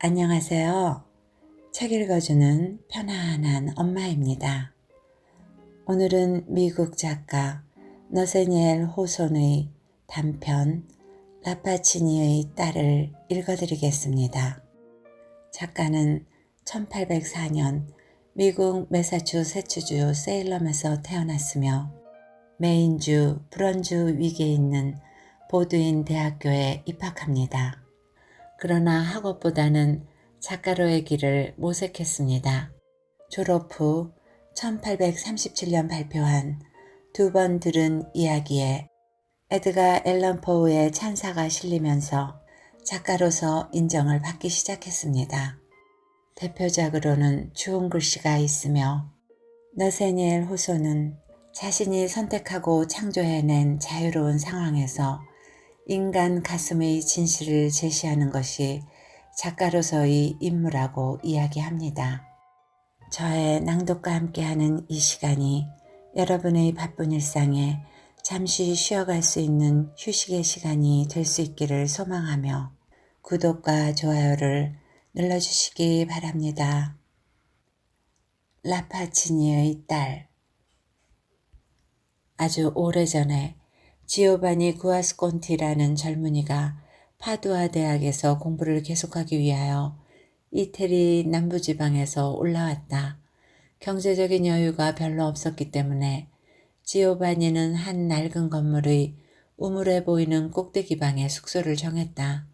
안녕하세요. 책 읽어주는 편안한 엄마입니다. 오늘은 미국 작가 너세니엘 호손의 단편 라파치니의 딸을 읽어드리겠습니다. 작가는 1804년 미국 매사추세츠주 세일럼에서 태어났으며 메인주 브런주 윅에 있는 보드인 대학교에 입학합니다. 그러나 학업보다는 작가로의 길을 모색했습니다. 졸업 후 1837년 발표한 두 번 들은 이야기에 에드가 앨런 포우의 찬사가 실리면서 작가로서 인정을 받기 시작했습니다. 대표작으로는 주운 글씨가 있으며 너세니엘 호소는 자신이 선택하고 창조해낸 자유로운 상황에서 인간 가슴의 진실을 제시하는 것이 작가로서의 임무라고 이야기합니다. 저의 낭독과 함께하는 이 시간이 여러분의 바쁜 일상에 잠시 쉬어갈 수 있는 휴식의 시간이 될 수 있기를 소망하며 구독과 좋아요를 눌러주시기 바랍니다. 라파치니의 딸. 아주 오래전에 지오바니 구아스콘티라는 젊은이가 파두아 대학에서 공부를 계속하기 위하여 이태리 남부지방에서 올라왔다. 경제적인 여유가 별로 없었기 때문에 지오바니는 한 낡은 건물의 우물해 보이는 꼭대기방에 숙소를 정했다.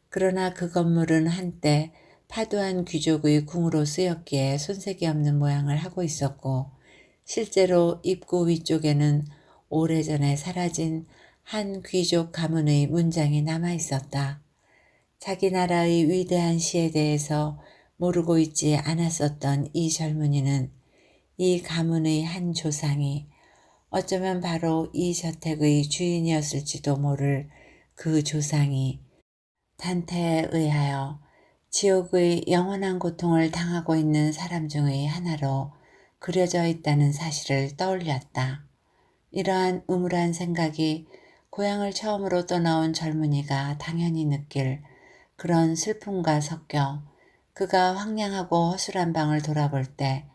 그러나 그 건물은 한때 파두안 귀족의 궁으로 쓰였기에 손색이 없는 모양을 하고 있었고 실제로 입구 위쪽에는 오래전에 사라진 한 귀족 가문의 문장이 남아 있었다. 자기 나라의 위대한 시에 대해서 모르고 있지 않았었던 이 젊은이는 이 가문의 한 조상이 어쩌면 바로 이 저택의 주인이었을지도 모를 그 조상이 단테에 의하여 지옥의 영원한 고통을 당하고 있는 사람 중의 하나로 그려져 있다는 사실을 떠올렸다. 이러한 우물한 생각이 고향을 처음으로 떠나온 젊은이가 당연히 느낄 그런 슬픔과 섞여 그가 황량하고 허술한 방을 돌아볼 때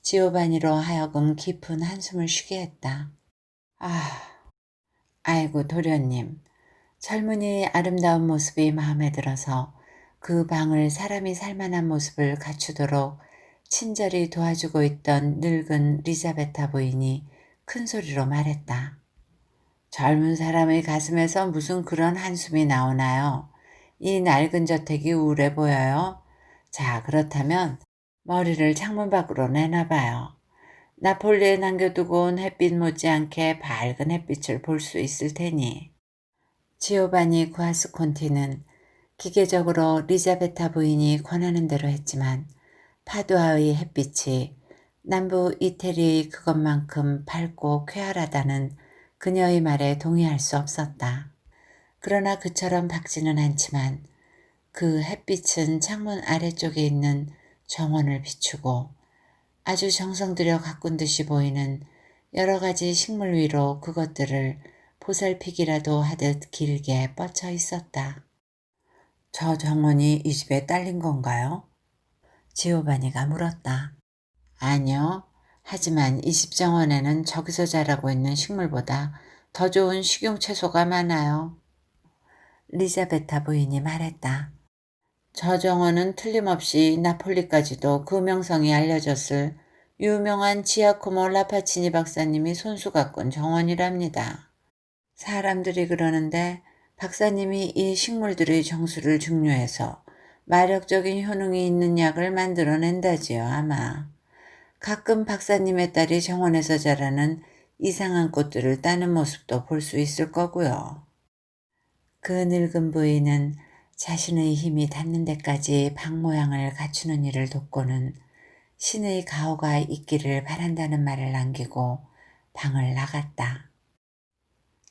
지오바니로 하여금 깊은 한숨을 쉬게 했다. 아이고 도련님. 젊은이의 아름다운 모습이 마음에 들어서 그 방을 사람이 살만한 모습을 갖추도록 친절히 도와주고 있던 늙은 리자베타 부인이 큰 소리로 말했다. 젊은 사람의 가슴에서 무슨 그런 한숨이 나오나요? 이 낡은 저택이 우울해 보여요? 자, 그렇다면 머리를 창문 밖으로 내놔봐요. 나폴리에 남겨두고 온 햇빛 못지않게 밝은 햇빛을 볼 수 있을 테니. 지오바니 구아스콘티는 기계적으로 리자베타 부인이 권하는 대로 했지만 파두아의 햇빛이 남부 이태리의 그것만큼 밝고 쾌활하다는 그녀의 말에 동의할 수 없었다. 그러나 그처럼 밝지는 않지만 그 햇빛은 창문 아래쪽에 있는 정원을 비추고 아주 정성 들여 가꾼 듯이 보이는 여러 가지 식물 위로 그것들을 보살피기라도 하듯 길게 뻗쳐 있었다. 저 정원이 이 집에 딸린 건가요? 지오바니가 물었다. 아니요. 하지만 이 집 정원에는 저기서 자라고 있는 식물보다 더 좋은 식용채소가 많아요. 리자베타 부인이 말했다. 저 정원은 틀림없이 나폴리까지도 그 명성이 알려졌을 유명한 지아코모 라파치니 박사님이 손수 가꾼 정원이랍니다. 사람들이 그러는데 박사님이 이 식물들의 정수를 증류해서 마력적인 효능이 있는 약을 만들어낸다지요, 아마. 가끔 박사님의 딸이 정원에서 자라는 이상한 꽃들을 따는 모습도 볼 수 있을 거고요. 그 늙은 부인은 자신의 힘이 닿는 데까지 방 모양을 갖추는 일을 돕고는 신의 가호가 있기를 바란다는 말을 남기고 방을 나갔다.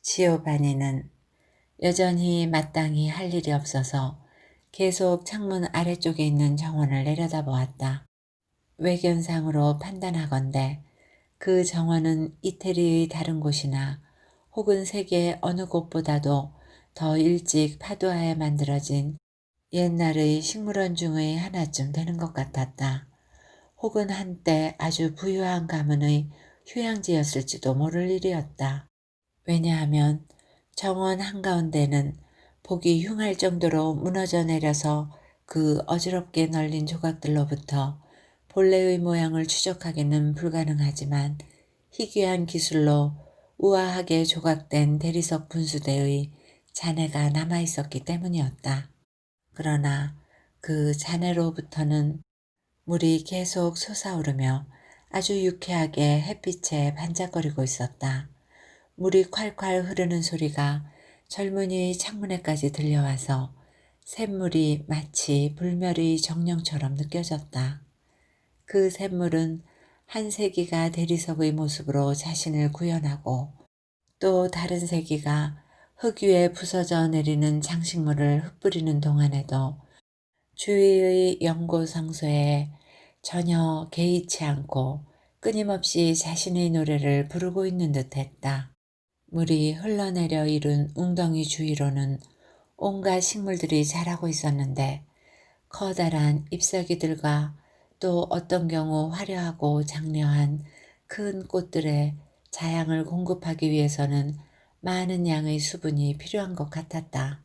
지오바니는 여전히 마땅히 할 일이 없어서 계속 창문 아래쪽에 있는 정원을 내려다보았다. 외견상으로 판단하건대 그 정원은 이태리의 다른 곳이나 혹은 세계 어느 곳보다도 더 일찍 파두아에 만들어진 옛날의 식물원 중의 하나쯤 되는 것 같았다. 혹은 한때 아주 부유한 가문의 휴양지였을지도 모를 일이었다. 왜냐하면 정원 한가운데는 보기 흉할 정도로 무너져 내려서 그 어지럽게 널린 조각들로부터 본래의 모양을 추적하기는 불가능하지만 희귀한 기술로 우아하게 조각된 대리석 분수대의 잔해가 남아있었기 때문이었다. 그러나 그 잔해로부터는 물이 계속 솟아오르며 아주 유쾌하게 햇빛에 반짝거리고 있었다. 물이 콸콸 흐르는 소리가 젊은이의 창문에까지 들려와서 샘물이 마치 불멸의 정령처럼 느껴졌다. 그 샘물은 한 세기가 대리석의 모습으로 자신을 구현하고 또 다른 세기가 흙 위에 부서져 내리는 장식물을 흩뿌리는 동안에도 주위의 연고성소에 전혀 개의치 않고 끊임없이 자신의 노래를 부르고 있는 듯했다. 물이 흘러내려 이룬 웅덩이 주위로는 온갖 식물들이 자라고 있었는데 커다란 잎사귀들과 또 어떤 경우 화려하고 장려한 큰 꽃들의 자양을 공급하기 위해서는 많은 양의 수분이 필요한 것 같았다.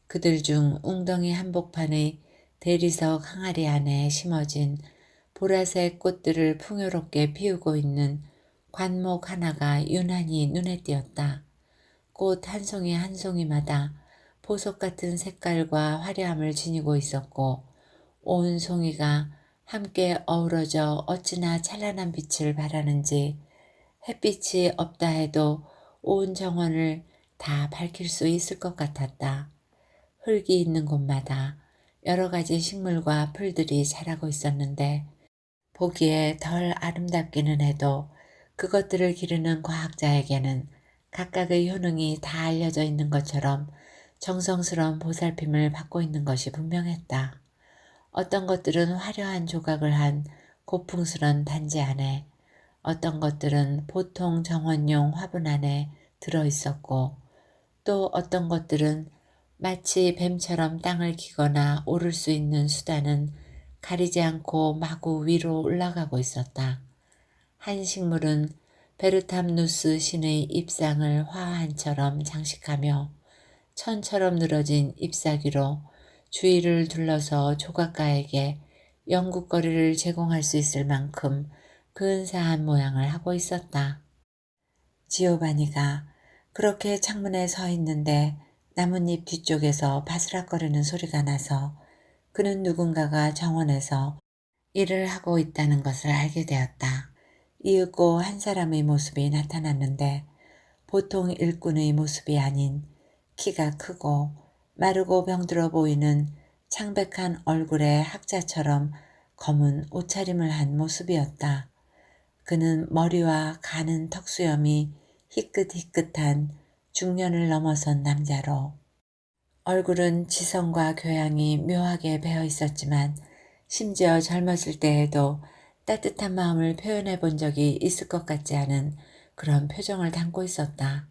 그들 중 웅덩이 한복판의 대리석 항아리 안에 심어진 보라색 꽃들을 풍요롭게 피우고 있는 관목 하나가 유난히 눈에 띄었다. 꽃 한 송이 한 송이마다 보석 같은 색깔과 화려함을 지니고 있었고 온 송이가 함께 어우러져 어찌나 찬란한 빛을 발하는지 햇빛이 없다 해도 온 정원을 다 밝힐 수 있을 것 같았다. 흙이 있는 곳마다 여러 가지 식물과 풀들이 자라고 있었는데 보기에 덜 아름답기는 해도 그것들을 기르는 과학자에게는 각각의 효능이 다 알려져 있는 것처럼 정성스러운 보살핌을 받고 있는 것이 분명했다. 어떤 것들은 화려한 조각을 한 고풍스런 단지 안에, 어떤 것들은 보통 정원용 화분 안에 들어있었고, 또 어떤 것들은 마치 뱀처럼 땅을 기거나 오를 수 있는 수단은 가리지 않고 마구 위로 올라가고 있었다. 한 식물은 베르탐누스 신의 잎상을 화환처럼 장식하며 천처럼 늘어진 잎사귀로 주위를 둘러서 조각가에게 연구거리를 제공할 수 있을 만큼 근사한 모양을 하고 있었다. 지오바니가 그렇게 창문에 서 있는데 나뭇잎 뒤쪽에서 바스락거리는 소리가 나서 그는 누군가가 정원에서 일을 하고 있다는 것을 알게 되었다. 이윽고 한 사람의 모습이 나타났는데 보통 일꾼의 모습이 아닌 키가 크고 마르고 병들어 보이는 창백한 얼굴에 학자처럼 검은 옷차림을 한 모습이었다. 그는 머리와 가는 턱수염이 희끗희끗한 중년을 넘어선 남자로 얼굴은 지성과 교양이 묘하게 배어 있었지만 심지어 젊었을 때에도 따뜻한 마음을 표현해 본 적이 있을 것 같지 않은 그런 표정을 담고 있었다.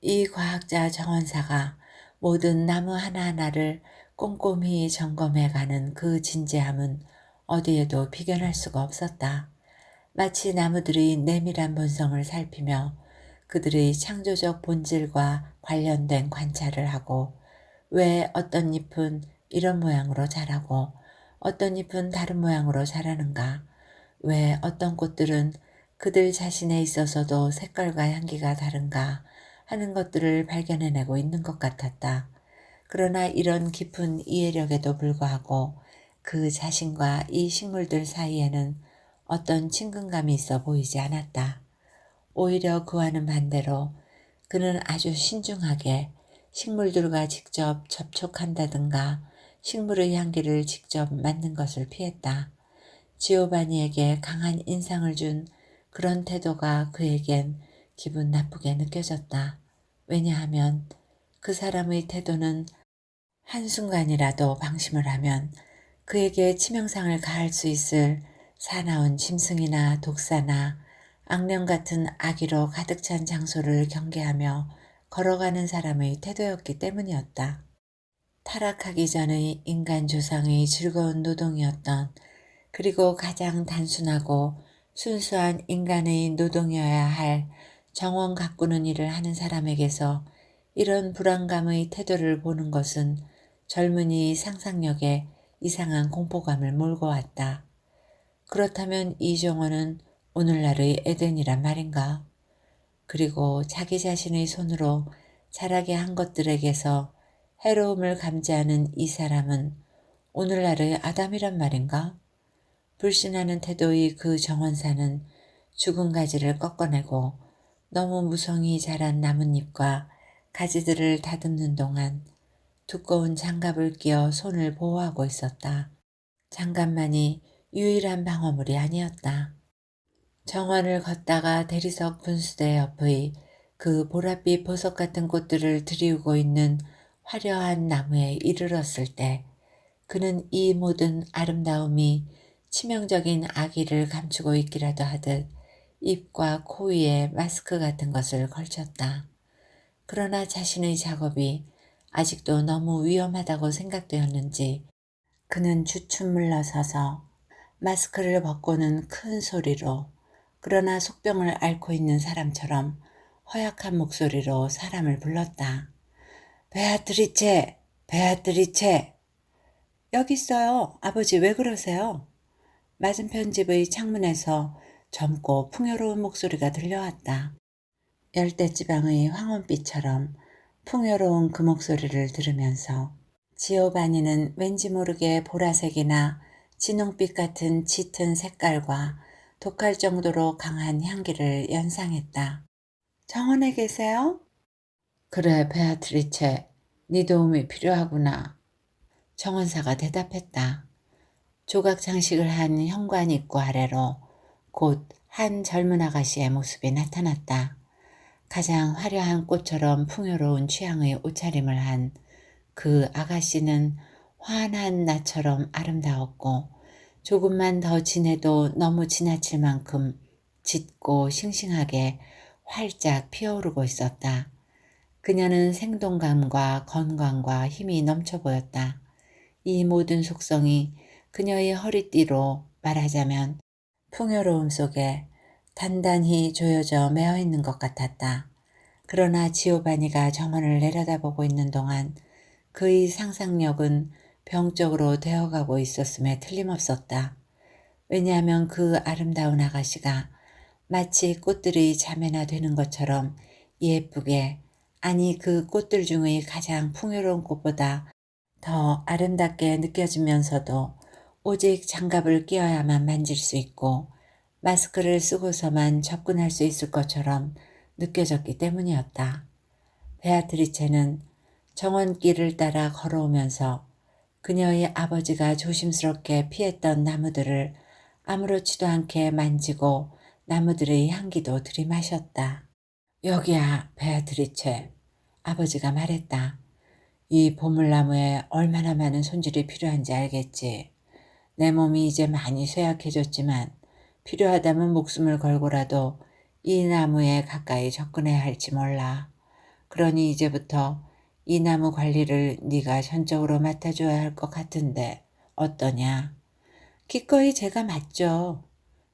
이 과학자 정원사가 모든 나무 하나하나를 꼼꼼히 점검해 가는 그 진지함은 어디에도 비견할 수가 없었다. 마치 나무들의 내밀한 본성을 살피며 그들의 창조적 본질과 관련된 관찰을 하고 왜 어떤 잎은 이런 모양으로 자라고 어떤 잎은 다른 모양으로 자라는가, 왜 어떤 꽃들은 그들 자신에 있어서도 색깔과 향기가 다른가 하는 것들을 발견해내고 있는 것 같았다. 그러나 이런 깊은 이해력에도 불구하고 그 자신과 이 식물들 사이에는 어떤 친근감이 있어 보이지 않았다. 오히려 그와는 반대로 그는 아주 신중하게 식물들과 직접 접촉한다든가 식물의 향기를 직접 맡는 것을 피했다. 지오바니에게 강한 인상을 준 그런 태도가 그에겐 기분 나쁘게 느껴졌다. 왜냐하면 그 사람의 태도는 한순간이라도 방심을 하면 그에게 치명상을 가할 수 있을 사나운 짐승이나 독사나 악령 같은 악의로 가득 찬 장소를 경계하며 걸어가는 사람의 태도였기 때문이었다. 타락하기 전의 인간 조상의 즐거운 노동이었던, 그리고 가장 단순하고 순수한 인간의 노동이어야 할 정원 가꾸는 일을 하는 사람에게서 이런 불안감의 태도를 보는 것은 젊은이의 상상력에 이상한 공포감을 몰고 왔다. 그렇다면 이 정원은 오늘날의 에덴이란 말인가? 그리고 자기 자신의 손으로 자라게 한 것들에게서 해로움을 감지하는 이 사람은 오늘날의 아담이란 말인가? 불신하는 태도의 그 정원사는 죽은 가지를 꺾어내고 너무 무성히 자란 나뭇잎과 가지들을 다듬는 동안 두꺼운 장갑을 끼어 손을 보호하고 있었다. 장갑만이 유일한 방어물이 아니었다. 정원을 걷다가 대리석 분수대 옆의 그 보랏빛 보석 같은 꽃들을 들이우고 있는 화려한 나무에 이르렀을 때 그는 이 모든 아름다움이 치명적인 악의를 감추고 있기라도 하듯 입과 코 위에 마스크 같은 것을 걸쳤다. 그러나 자신의 작업이 아직도 너무 위험하다고 생각되었는지 그는 주춤 물러서서 마스크를 벗고는 큰 소리로, 그러나 속병을 앓고 있는 사람처럼 허약한 목소리로 사람을 불렀다. 베아트리체! 베아트리체! 여기 있어요. 아버지 왜 그러세요? 맞은편 집의 창문에서 젊고 풍요로운 목소리가 들려왔다. 열대지방의 황혼빛처럼 풍요로운 그 목소리를 들으면서 지오바니는 왠지 모르게 보라색이나 진홍빛 같은 짙은 색깔과 독할 정도로 강한 향기를 연상했다. 정원에 계세요? 그래, 베아트리체. 네 도움이 필요하구나. 정원사가 대답했다. 조각 장식을 한 현관 입구 아래로 곧 한 젊은 아가씨의 모습이 나타났다. 가장 화려한 꽃처럼 풍요로운 취향의 옷차림을 한 그 아가씨는 환한 낮처럼 아름다웠고 조금만 더 진해도 너무 지나칠 만큼 짙고 싱싱하게 활짝 피어오르고 있었다. 그녀는 생동감과 건강과 힘이 넘쳐 보였다. 이 모든 속성이 그녀의 허리띠로 말하자면 풍요로움 속에 단단히 조여져 매어 있는 것 같았다. 그러나 지오바니가 정원을 내려다보고 있는 동안 그의 상상력은 병적으로 되어가고 있었음에 틀림없었다. 왜냐하면 그 아름다운 아가씨가 마치 꽃들의 자매나 되는 것처럼 예쁘게, 아니 그 꽃들 중의 가장 풍요로운 꽃보다 더 아름답게 느껴지면서도 오직 장갑을 끼어야만 만질 수 있고 마스크를 쓰고서만 접근할 수 있을 것처럼 느껴졌기 때문이었다. 베아트리체는 정원길을 따라 걸어오면서 그녀의 아버지가 조심스럽게 피했던 나무들을 아무렇지도 않게 만지고 나무들의 향기도 들이마셨다. 여기야, 베아트리체. 아버지가 말했다. 이 보물나무에 얼마나 많은 손질이 필요한지 알겠지. 내 몸이 이제 많이 쇠약해졌지만 필요하다면 목숨을 걸고라도 이 나무에 가까이 접근해야 할지 몰라. 그러니 이제부터 이 나무 관리를 네가 전적으로 맡아줘야 할 것 같은데 어떠냐? 기꺼이 제가 맡죠.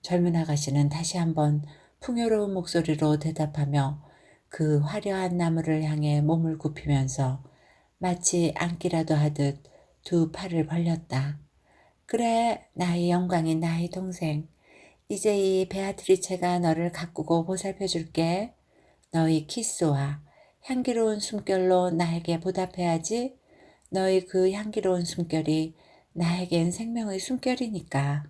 젊은 아가씨는 다시 한번 풍요로운 목소리로 대답하며 그 화려한 나무를 향해 몸을 굽히면서 마치 앉기라도 하듯 두 팔을 벌렸다. 그래, 나의 영광인 나의 동생. 이제 이 베아트리체가 너를 가꾸고 보살펴줄게. 너의 키스와 향기로운 숨결로 나에게 보답해야지. 너의 그 향기로운 숨결이 나에겐 생명의 숨결이니까.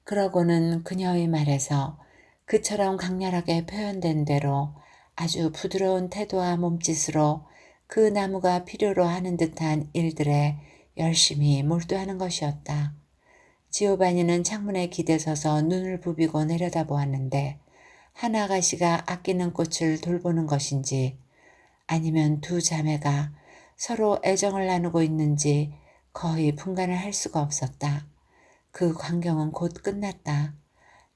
그러고는 그녀의 말에서 그처럼 강렬하게 표현된 대로 아주 부드러운 태도와 몸짓으로 그 나무가 필요로 하는 듯한 일들에 열심히 몰두하는 것이었다. 지오바니는 창문에 기대서서 눈을 부비고 내려다보았는데 한 아가씨가 아끼는 꽃을 돌보는 것인지 아니면 두 자매가 서로 애정을 나누고 있는지 거의 분간을 할 수가 없었다. 그 광경은 곧 끝났다.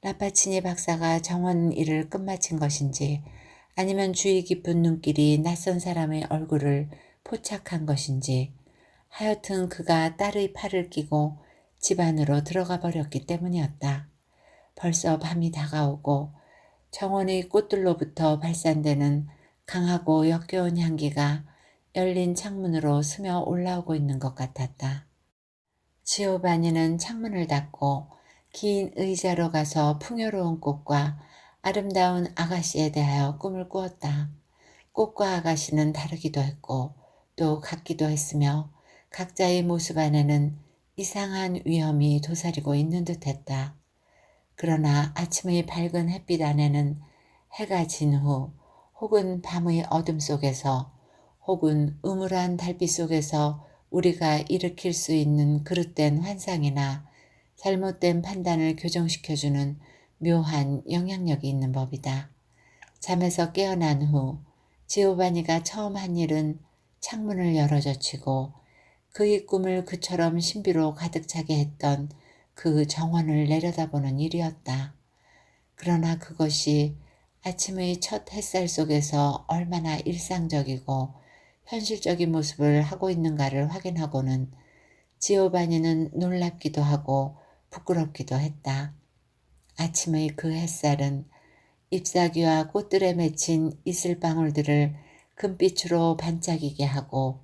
라파치니 박사가 정원 일을 끝마친 것인지 아니면 주의 깊은 눈길이 낯선 사람의 얼굴을 포착한 것인지 하여튼 그가 딸의 팔을 끼고 집 안으로 들어가 버렸기 때문이었다. 벌써 밤이 다가오고 정원의 꽃들로부터 발산되는 강하고 역겨운 향기가 열린 창문으로 스며 올라오고 있는 것 같았다. 지오바니는 창문을 닫고 긴 의자로 가서 풍요로운 꽃과 아름다운 아가씨에 대하여 꿈을 꾸었다. 꽃과 아가씨는 다르기도 했고 또 같기도 했으며 각자의 모습 안에는 이상한 위험이 도사리고 있는 듯했다. 그러나 아침의 밝은 햇빛 안에는 해가 진 후 혹은 밤의 어둠 속에서 혹은 음울한 달빛 속에서 우리가 일으킬 수 있는 그릇된 환상이나 잘못된 판단을 교정시켜주는 묘한 영향력이 있는 법이다. 잠에서 깨어난 후 지오바니가 처음 한 일은 창문을 열어젖히고 그의 꿈을 그처럼 신비로 가득 차게 했던 그 정원을 내려다보는 일이었다. 그러나 그것이 아침의 첫 햇살 속에서 얼마나 일상적이고 현실적인 모습을 하고 있는가를 확인하고는 지오바니는 놀랍기도 하고 부끄럽기도 했다. 아침의 그 햇살은 잎사귀와 꽃들에 맺힌 이슬방울들을 금빛으로 반짝이게 하고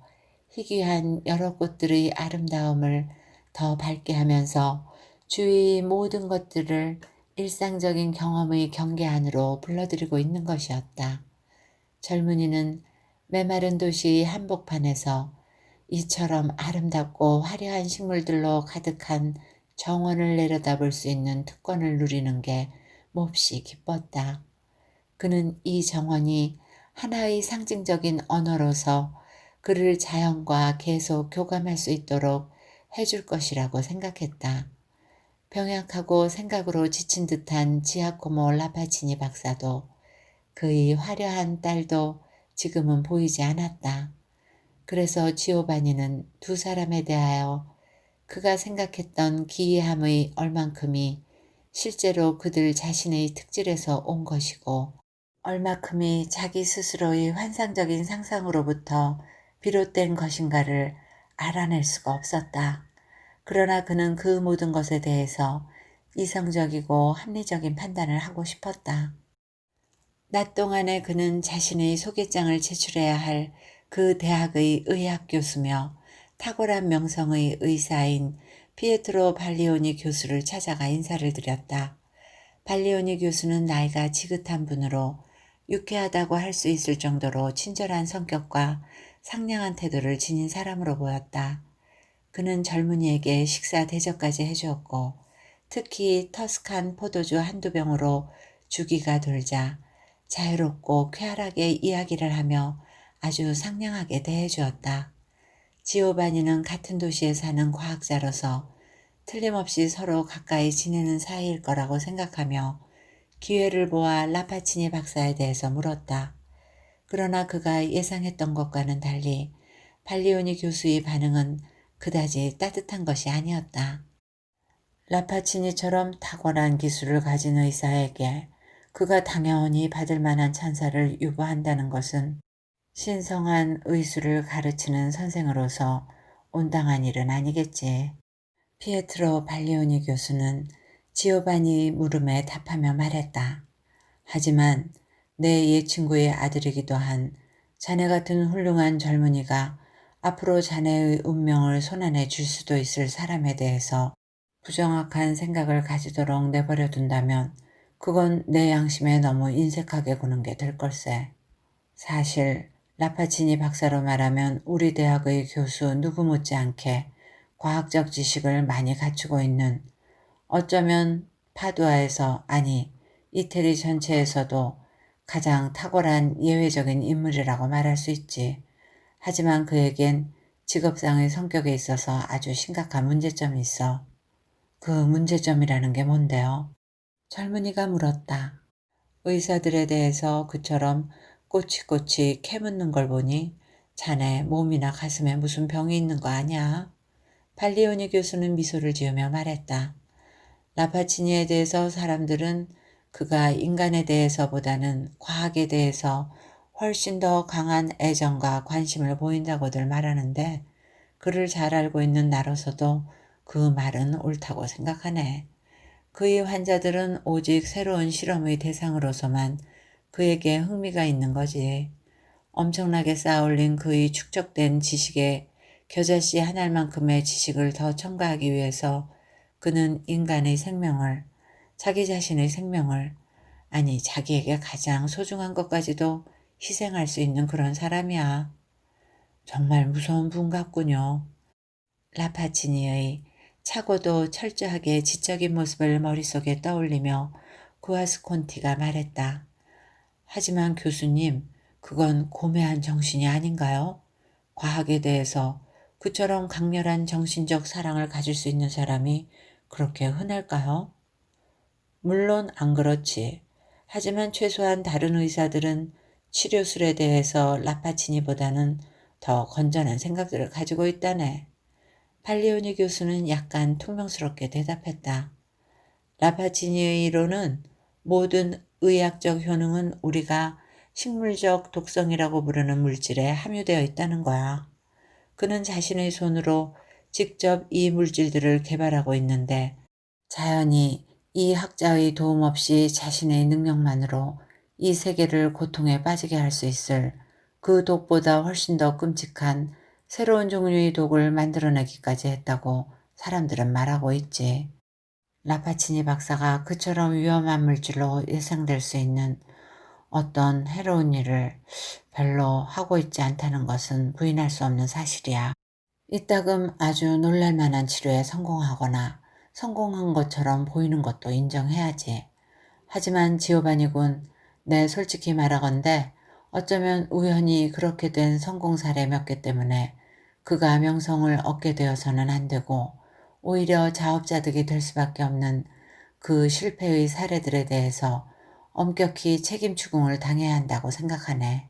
희귀한 여러 꽃들의 아름다움을 더 밝게 하면서 주위의 모든 것들을 일상적인 경험의 경계 안으로 불러들이고 있는 것이었다. 젊은이는 메마른 도시의 한복판에서 이처럼 아름답고 화려한 식물들로 가득한 정원을 내려다볼 수 있는 특권을 누리는 게 몹시 기뻤다. 그는 이 정원이 하나의 상징적인 언어로서 그를 자연과 계속 교감할 수 있도록 해줄 것이라고 생각했다. 병약하고 생각으로 지친 듯한 지아코모 라파치니 박사도 그의 화려한 딸도 지금은 보이지 않았다. 그래서 지오바니는 두 사람에 대하여 그가 생각했던 기이함의 얼만큼이 실제로 그들 자신의 특질에서 온 것이고 얼마큼이 자기 스스로의 환상적인 상상으로부터 비롯된 것인가를 알아낼 수가 없었다. 그러나 그는 그 모든 것에 대해서 이성적이고 합리적인 판단을 하고 싶었다. 낮 동안에 그는 자신의 소개장을 제출해야 할 그 대학의 의학 교수며 탁월한 명성의 의사인 피에트로 발리오니 교수를 찾아가 인사를 드렸다. 발리오니 교수는 나이가 지긋한 분으로 유쾌하다고 할 수 있을 정도로 친절한 성격과 상냥한 태도를 지닌 사람으로 보였다. 그는 젊은이에게 식사 대접까지 해주었고 특히 터스칸 포도주 한두 병으로 주기가 돌자 자유롭고 쾌활하게 이야기를 하며 아주 상냥하게 대해주었다. 지오바니는 같은 도시에 사는 과학자로서 틀림없이 서로 가까이 지내는 사이일 거라고 생각하며 기회를 보아 라파치니 박사에 대해서 물었다. 그러나 그가 예상했던 것과는 달리 발리오니 교수의 반응은 그다지 따뜻한 것이 아니었다. 라파치니처럼 탁월한 기술을 가진 의사에게 그가 당연히 받을 만한 찬사를 유보한다는 것은 신성한 의술을 가르치는 선생으로서 온당한 일은 아니겠지. 피에트로 발리오니 교수는 지오바니 물음에 답하며 말했다. 하지만 내 옛 친구의 아들이기도 한 자네 같은 훌륭한 젊은이가 앞으로 자네의 운명을 손안에 줄 수도 있을 사람에 대해서 부정확한 생각을 가지도록 내버려 둔다면 그건 내 양심에 너무 인색하게 구는 게 될 걸세. 사실 라파치니 박사로 말하면 우리 대학의 교수 누구 못지않게 과학적 지식을 많이 갖추고 있는 어쩌면 파두아에서 아니 이태리 전체에서도 가장 탁월한 예외적인 인물이라고 말할 수 있지. 하지만 그에겐 직업상의 성격에 있어서 아주 심각한 문제점이 있어. 그 문제점이라는 게 뭔데요? 젊은이가 물었다. 의사들에 대해서 그처럼 꼬치꼬치 캐묻는 걸 보니 자네 몸이나 가슴에 무슨 병이 있는 거 아냐? 발리오니 교수는 미소를 지으며 말했다. 라파치니에 대해서 사람들은 그가 인간에 대해서보다는 과학에 대해서 훨씬 더 강한 애정과 관심을 보인다고들 말하는데 그를 잘 알고 있는 나로서도 그 말은 옳다고 생각하네. 그의 환자들은 오직 새로운 실험의 대상으로서만 그에게 흥미가 있는 거지. 엄청나게 쌓아올린 그의 축적된 지식에 겨자씨 한 알만큼의 지식을 더 첨가하기 위해서 그는 인간의 생명을, 자기 자신의 생명을, 아니 자기에게 가장 소중한 것까지도 희생할 수 있는 그런 사람이야. 정말 무서운 분 같군요. 라파치니의 차고도 철저하게 지적인 모습을 머릿속에 떠올리며 구아스콘티가 말했다. 하지만 교수님, 그건 고매한 정신이 아닌가요? 과학에 대해서 그처럼 강렬한 정신적 사랑을 가질 수 있는 사람이 그렇게 흔할까요? 물론 안 그렇지. 하지만 최소한 다른 의사들은 치료술에 대해서 라파치니보다는 더 건전한 생각들을 가지고 있다네. 팔리오니 교수는 약간 퉁명스럽게 대답했다. 라파치니의 이론은 모든 의학적 효능은 우리가 식물적 독성이라고 부르는 물질에 함유되어 있다는 거야. 그는 자신의 손으로 직접 이 물질들을 개발하고 있는데 자연히 이 학자의 도움 없이 자신의 능력만으로 이 세계를 고통에 빠지게 할 수 있을 그 독보다 훨씬 더 끔찍한 새로운 종류의 독을 만들어내기까지 했다고 사람들은 말하고 있지. 라파치니 박사가 그처럼 위험한 물질로 예상될 수 있는 어떤 해로운 일을 별로 하고 있지 않다는 것은 부인할 수 없는 사실이야. 이따금 아주 놀랄만한 치료에 성공하거나 성공한 것처럼 보이는 것도 인정해야지. 하지만 지오바니 군, 내 솔직히 말하건대 어쩌면 우연히 그렇게 된 성공 사례 몇 개 때문에 그가 명성을 얻게 되어서는 안 되고 오히려 자업자득이 될 수밖에 없는 그 실패의 사례들에 대해서 엄격히 책임 추궁을 당해야 한다고 생각하네.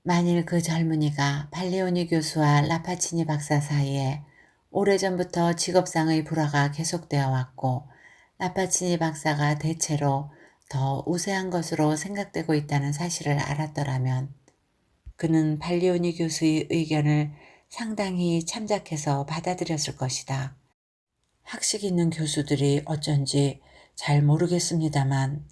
만일 그 젊은이가 발리오니 교수와 라파치니 박사 사이에 오래전부터 직업상의 불화가 계속되어 왔고 라파치니 박사가 대체로 더 우세한 것으로 생각되고 있다는 사실을 알았더라면 그는 발리오니 교수의 의견을 상당히 참작해서 받아들였을 것이다. 학식 있는 교수들이 어쩐지 잘 모르겠습니다만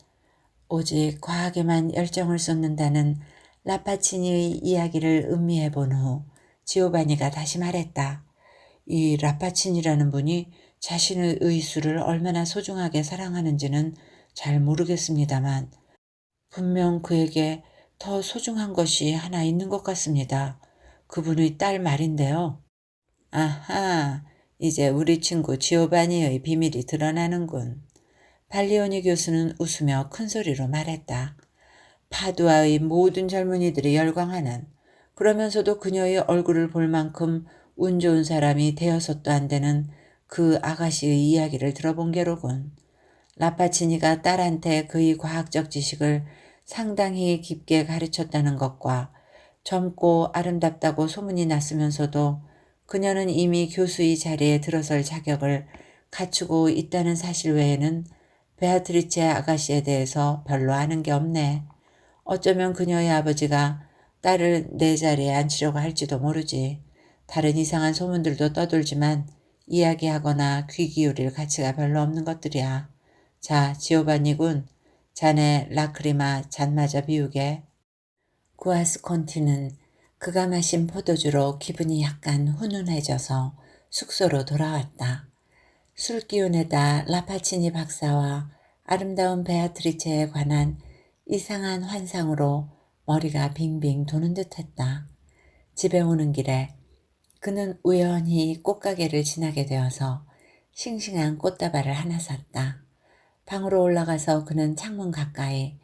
오직 과학에만 열정을 쏟는다는 라파치니의 이야기를 음미해 본 후 지오바니가 다시 말했다. 이 라파치니라는 분이 자신의 의술을 얼마나 소중하게 사랑하는지는 잘 모르겠습니다만 분명 그에게 더 소중한 것이 하나 있는 것 같습니다. 그분의 딸 말인데요. 아하, 이제 우리 친구 지오바니의 비밀이 드러나는군. 발리오니 교수는 웃으며 큰 소리로 말했다. 파두아의 모든 젊은이들이 열광하는, 그러면서도 그녀의 얼굴을 볼 만큼 운 좋은 사람이 되어서도 안 되는 그 아가씨의 이야기를 들어본 게로군. 라파치니가 딸한테 그의 과학적 지식을 상당히 깊게 가르쳤다는 것과 젊고 아름답다고 소문이 났으면서도 그녀는 이미 교수의 자리에 들어설 자격을 갖추고 있다는 사실 외에는 베아트리체 아가씨에 대해서 별로 아는 게 없네. 어쩌면 그녀의 아버지가 딸을 내 자리에 앉히려고 할지도 모르지. 다른 이상한 소문들도 떠돌지만 이야기하거나 귀 기울일 가치가 별로 없는 것들이야. 자, 지오바니군. 자네 라크리마 잔마저 비우게. 구아스콘티는 그가 마신 포도주로 기분이 약간 훈훈해져서 숙소로 돌아왔다. 술 기운에다 라파치니 박사와 아름다운 베아트리체에 관한 이상한 환상으로 머리가 빙빙 도는 듯했다. 집에 오는 길에 그는 우연히 꽃가게를 지나게 되어서 싱싱한 꽃다발을 하나 샀다. 방으로 올라가서 그는 창문 가까이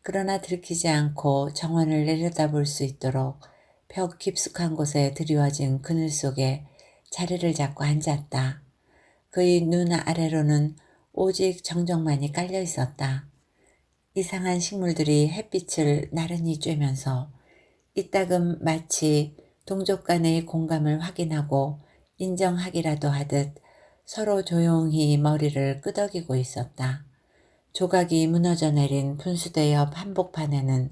그러나 들키지 않고 정원을 내려다볼 수 있도록 벽 깊숙한 곳에 드리워진 그늘 속에 자리를 잡고 앉았다. 그의 눈 아래로는 오직 정적만이 깔려 있었다. 이상한 식물들이 햇빛을 나른히 쬐면서 이따금 마치 동족 간의 공감을 확인하고 인정하기라도 하듯 서로 조용히 머리를 끄덕이고 있었다. 조각이 무너져 내린 분수대 옆 한복판에는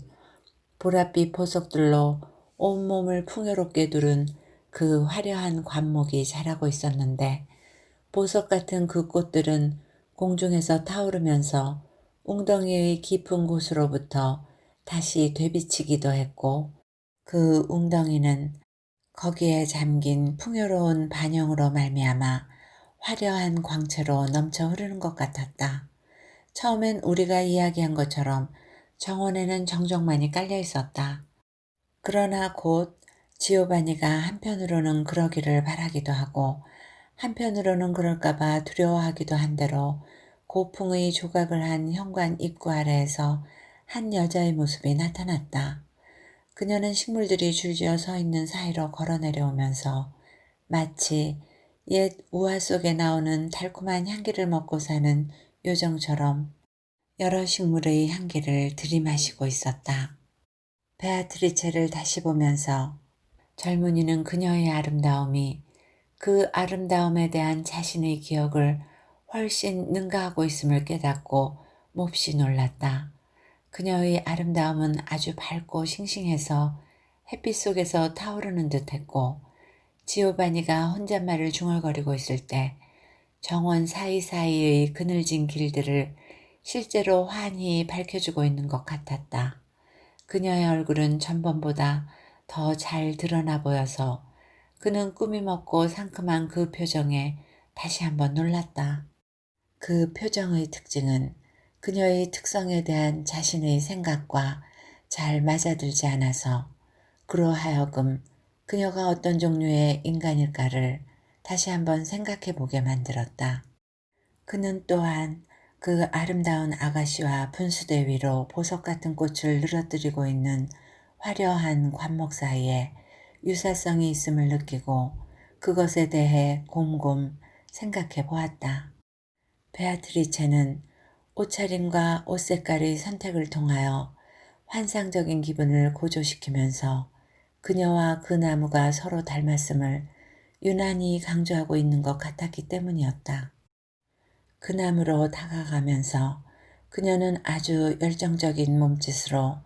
보랏빛 보석들로 온몸을 풍요롭게 두른 그 화려한 관목이 자라고 있었는데 보석 같은 그 꽃들은 공중에서 타오르면서 웅덩이의 깊은 곳으로부터 다시 되비치기도 했고 그 웅덩이는 거기에 잠긴 풍요로운 반영으로 말미암아 화려한 광채로 넘쳐 흐르는 것 같았다. 처음엔 우리가 이야기한 것처럼 정원에는 정적만이 깔려 있었다. 그러나 곧 지오바니가 한편으로는 그러기를 바라기도 하고 한편으로는 그럴까봐 두려워하기도 한 대로 고풍의 조각을 한 현관 입구 아래에서 한 여자의 모습이 나타났다. 그녀는 식물들이 줄지어 서 있는 사이로 걸어 내려오면서 마치 옛 우화 속에 나오는 달콤한 향기를 먹고 사는 요정처럼 여러 식물의 향기를 들이마시고 있었다. 베아트리체를 다시 보면서 젊은이는 그녀의 아름다움이 그 아름다움에 대한 자신의 기억을 훨씬 능가하고 있음을 깨닫고 몹시 놀랐다. 그녀의 아름다움은 아주 밝고 싱싱해서 햇빛 속에서 타오르는 듯했고 지오바니가 혼잣말을 중얼거리고 있을 때 정원 사이사이의 그늘진 길들을 실제로 환히 밝혀주고 있는 것 같았다. 그녀의 얼굴은 전번보다 더 잘 드러나 보여서 그는 꾸밈없고 상큼한 그 표정에 다시 한번 놀랐다. 그 표정의 특징은 그녀의 특성에 대한 자신의 생각과 잘 맞아들지 않아서 그로 하여금 그녀가 어떤 종류의 인간일까를 다시 한번 생각해 보게 만들었다. 그는 또한 그 아름다운 아가씨와 분수대 위로 보석 같은 꽃을 늘어뜨리고 있는 화려한 관목 사이에 유사성이 있음을 느끼고 그것에 대해 곰곰 생각해 보았다. 베아트리체는 옷차림과 옷 색깔의 선택을 통하여 환상적인 기분을 고조시키면서 그녀와 그 나무가 서로 닮았음을 유난히 강조하고 있는 것 같았기 때문이었다. 그 나무로 다가가면서 그녀는 아주 열정적인 몸짓으로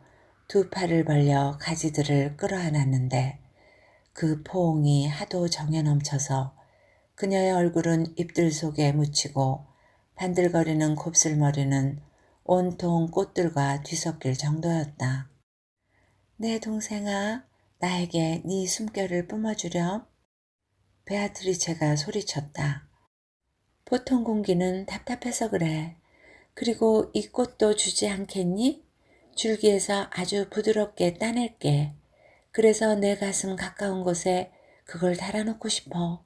두 팔을 벌려 가지들을 끌어안았는데 그 포옹이 하도 정에 넘쳐서 그녀의 얼굴은 잎들 속에 묻히고 반들거리는 곱슬머리는 온통 꽃들과 뒤섞일 정도였다. 내 동생아, 나에게 네 숨결을 뿜어주렴. 베아트리체가 소리쳤다. 보통 공기는 답답해서 그래. 그리고 이 꽃도 주지 않겠니? 줄기에서 아주 부드럽게 따낼게. 그래서 내 가슴 가까운 곳에 그걸 달아놓고 싶어.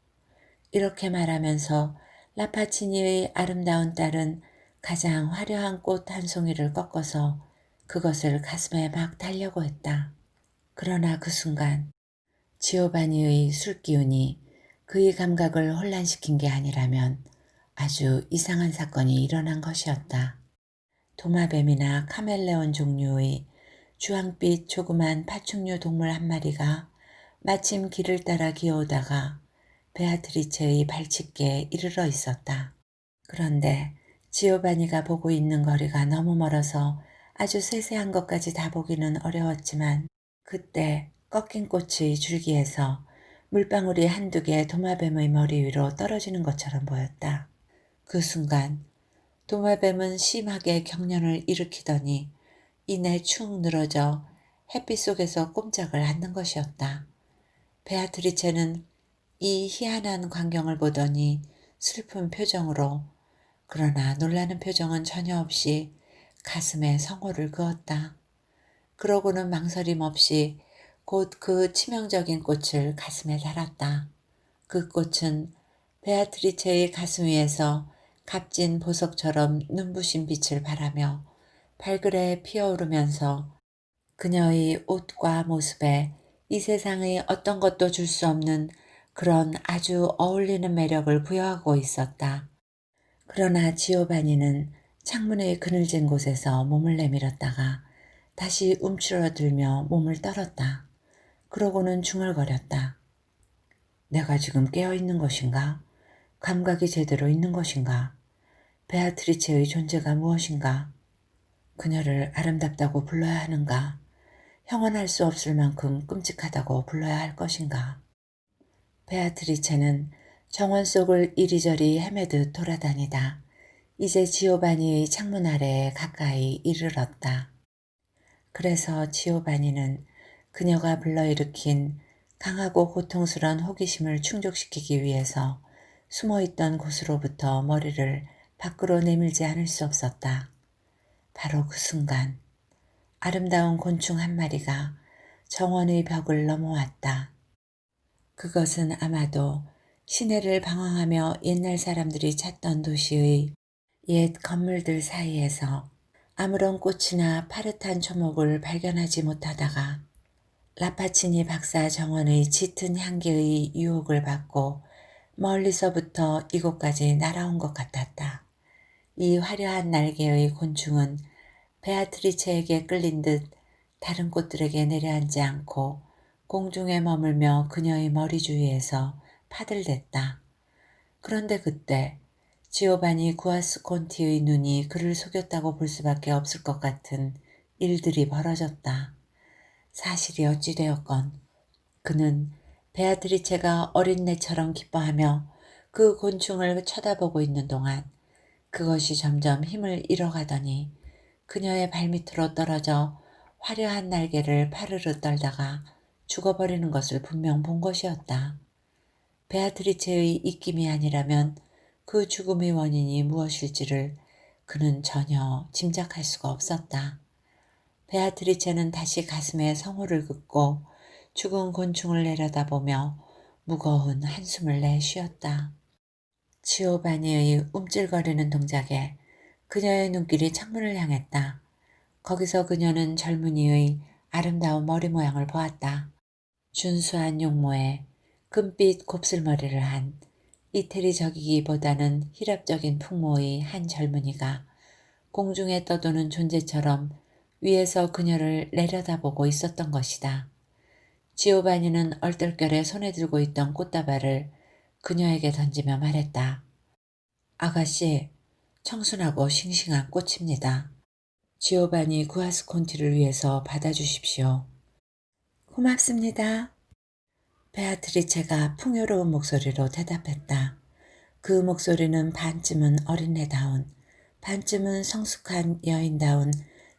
이렇게 말하면서 라파치니의 아름다운 딸은 가장 화려한 꽃 한 송이를 꺾어서 그것을 가슴에 막 달려고 했다. 그러나 그 순간 지오바니의 술기운이 그의 감각을 혼란시킨 게 아니라면 아주 이상한 사건이 일어난 것이었다. 도마뱀이나 카멜레온 종류의 주황빛 조그만 파충류 동물 한 마리가 마침 길을 따라 기어오다가 베아트리체의 발치께에 이르러 있었다. 그런데 지오바니가 보고 있는 거리가 너무 멀어서 아주 세세한 것까지 다 보기는 어려웠지만 그때 꺾인 꽃의 줄기에서 물방울이 한두 개 도마뱀의 머리 위로 떨어지는 것처럼 보였다. 그 순간 도마뱀은 심하게 경련을 일으키더니 이내 축 늘어져 햇빛 속에서 꼼짝을 않는 것이었다. 베아트리체는 이 희한한 광경을 보더니 슬픈 표정으로 그러나 놀라는 표정은 전혀 없이 가슴에 성호를 그었다. 그러고는 망설임 없이 곧 그 치명적인 꽃을 가슴에 달았다. 그 꽃은 베아트리체의 가슴 위에서 값진 보석처럼 눈부신 빛을 발하며 발그레 피어오르면서 그녀의 옷과 모습에 이 세상의 어떤 것도 줄 수 없는 그런 아주 어울리는 매력을 부여하고 있었다. 그러나 지오바니는 창문의 그늘진 곳에서 몸을 내밀었다가 다시 움츠러들며 몸을 떨었다. 그러고는 중얼거렸다. 내가 지금 깨어있는 것인가? 감각이 제대로 있는 것인가? 베아트리체의 존재가 무엇인가? 그녀를 아름답다고 불러야 하는가? 형언할 수 없을 만큼 끔찍하다고 불러야 할 것인가? 베아트리체는 정원 속을 이리저리 헤매듯 돌아다니다 이제 지오바니의 창문 아래에 가까이 이르렀다. 그래서 지오바니는 그녀가 불러일으킨 강하고 고통스러운 호기심을 충족시키기 위해서 숨어있던 곳으로부터 머리를 밖으로 내밀지 않을 수 없었다. 바로 그 순간 아름다운 곤충 한 마리가 정원의 벽을 넘어왔다. 그것은 아마도 시내를 방황하며 옛날 사람들이 찾던 도시의 옛 건물들 사이에서 아무런 꽃이나 파릇한 초목을 발견하지 못하다가 라파치니 박사 정원의 짙은 향기의 유혹을 받고 멀리서부터 이곳까지 날아온 것 같았다. 이 화려한 날개의 곤충은 베아트리체에게 끌린 듯 다른 꽃들에게 내려앉지 않고 공중에 머물며 그녀의 머리 주위에서 파들댔다. 그런데 그때 지오바니 구아스콘티의 눈이 그를 속였다고 볼 수밖에 없을 것 같은 일들이 벌어졌다. 사실이 어찌 되었건 그는 베아트리체가 어린애처럼 기뻐하며 그 곤충을 쳐다보고 있는 동안 그것이 점점 힘을 잃어가더니 그녀의 발밑으로 떨어져 화려한 날개를 파르르 떨다가 죽어버리는 것을 분명 본 것이었다. 베아트리체의 입김이 아니라면 그 죽음의 원인이 무엇일지를 그는 전혀 짐작할 수가 없었다. 베아트리체는 다시 가슴에 성호를 긋고 죽은 곤충을 내려다보며 무거운 한숨을 내쉬었다. 지오바니의 움찔거리는 동작에 그녀의 눈길이 창문을 향했다. 거기서 그녀는 젊은이의 아름다운 머리 모양을 보았다. 준수한 용모에 금빛 곱슬머리를 한 이태리적이기보다는 희랍적인 풍모의 한 젊은이가 공중에 떠도는 존재처럼 위에서 그녀를 내려다보고 있었던 것이다. 지오바니는 얼떨결에 손에 들고 있던 꽃다발을 그녀에게 던지며 말했다. 아가씨, 청순하고 싱싱한 꽃입니다. 지오바니 구아스콘티를 위해서 받아주십시오. 고맙습니다. 베아트리체가 풍요로운 목소리로 대답했다. 그 목소리는 반쯤은 어린애다운, 반쯤은 성숙한 여인다운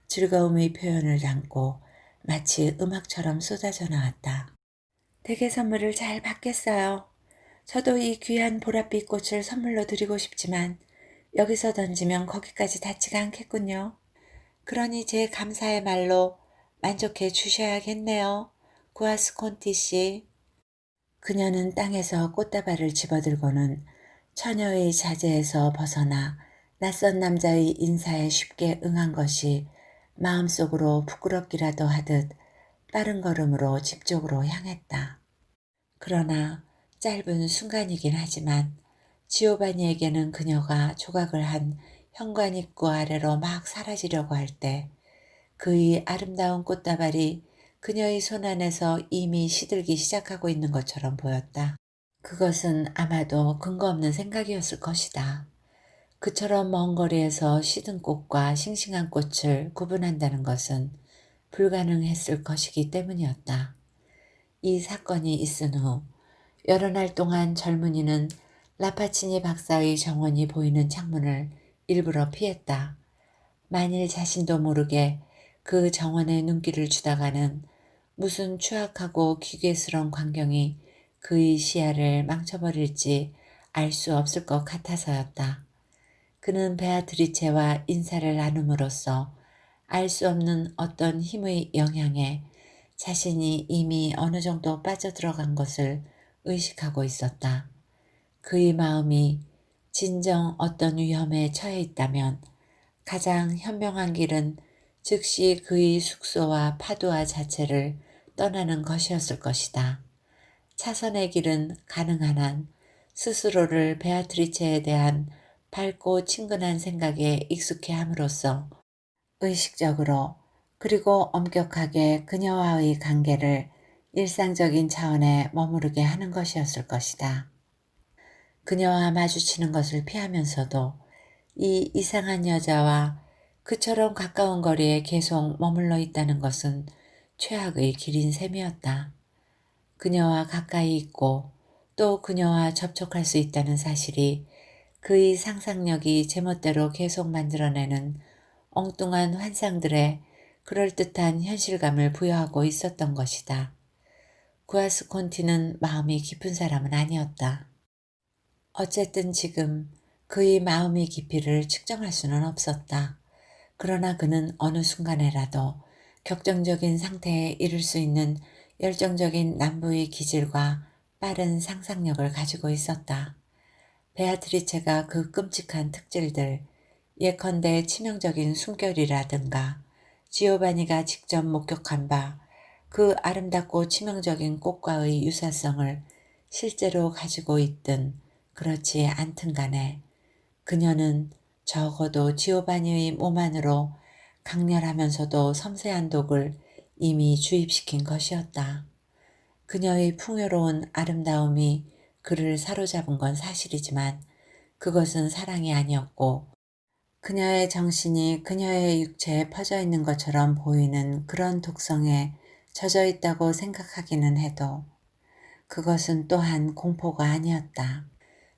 즐거움의 표현을 담고 마치 음악처럼 쏟아져 나왔다. 댁의 선물을 잘 받겠어요. 저도 이 귀한 보랏빛 꽃을 선물로 드리고 싶지만 여기서 던지면 거기까지 닿지가 않겠군요. 그러니 제 감사의 말로 만족해 주셔야겠네요. 구아스콘티 씨. 그녀는 땅에서 꽃다발을 집어들고는 처녀의 자제에서 벗어나 낯선 남자의 인사에 쉽게 응한 것이 마음속으로 부끄럽기라도 하듯 빠른 걸음으로 집 쪽으로 향했다. 그러나 짧은 순간이긴 하지만 지오바니에게는 그녀가 조각을 한 현관 입구 아래로 막 사라지려고 할 때 그의 아름다운 꽃다발이 그녀의 손 안에서 이미 시들기 시작하고 있는 것처럼 보였다. 그것은 아마도 근거 없는 생각이었을 것이다. 그처럼 먼 거리에서 시든 꽃과 싱싱한 꽃을 구분한다는 것은 불가능했을 것이기 때문이었다. 이 사건이 있은 후 여러 날 동안 젊은이는 라파치니 박사의 정원이 보이는 창문을 일부러 피했다. 만일 자신도 모르게 그 정원에 눈길을 주다가는 무슨 추악하고 기괴스러운 광경이 그의 시야를 망쳐버릴지 알 수 없을 것 같아서였다. 그는 베아트리체와 인사를 나눔으로써 알 수 없는 어떤 힘의 영향에 자신이 이미 어느 정도 빠져들어간 것을 의식하고 있었다. 그의 마음이 진정 어떤 위험에 처해 있다면 가장 현명한 길은 즉시 그의 숙소와 파도와 자체를 떠나는 것이었을 것이다. 차선의 길은 가능한 한 스스로를 베아트리체에 대한 밝고 친근한 생각에 익숙해 함으로써 의식적으로 그리고 엄격하게 그녀와의 관계를 일상적인 차원에 머무르게 하는 것이었을 것이다. 그녀와 마주치는 것을 피하면서도 이 이상한 여자와 그처럼 가까운 거리에 계속 머물러 있다는 것은 최악의 길인 셈이었다. 그녀와 가까이 있고 또 그녀와 접촉할 수 있다는 사실이 그의 상상력이 제멋대로 계속 만들어내는 엉뚱한 환상들에 그럴듯한 현실감을 부여하고 있었던 것이다. 구아스콘티는 마음이 깊은 사람은 아니었다. 어쨌든 지금 그의 마음의 깊이를 측정할 수는 없었다. 그러나 그는 어느 순간에라도 격정적인 상태에 이를 수 있는 열정적인 남부의 기질과 빠른 상상력을 가지고 있었다. 베아트리체가 그 끔찍한 특질들, 예컨대 치명적인 숨결이라든가 지오바니가 직접 목격한 바 그 아름답고 치명적인 꽃과의 유사성을 실제로 가지고 있든 그렇지 않든 간에 그녀는 적어도 지오바니의 몸 안으로 강렬하면서도 섬세한 독을 이미 주입시킨 것이었다. 그녀의 풍요로운 아름다움이 그를 사로잡은 건 사실이지만 그것은 사랑이 아니었고 그녀의 정신이 그녀의 육체에 퍼져 있는 것처럼 보이는 그런 독성에 젖어 있다고 생각하기는 해도 그것은 또한 공포가 아니었다.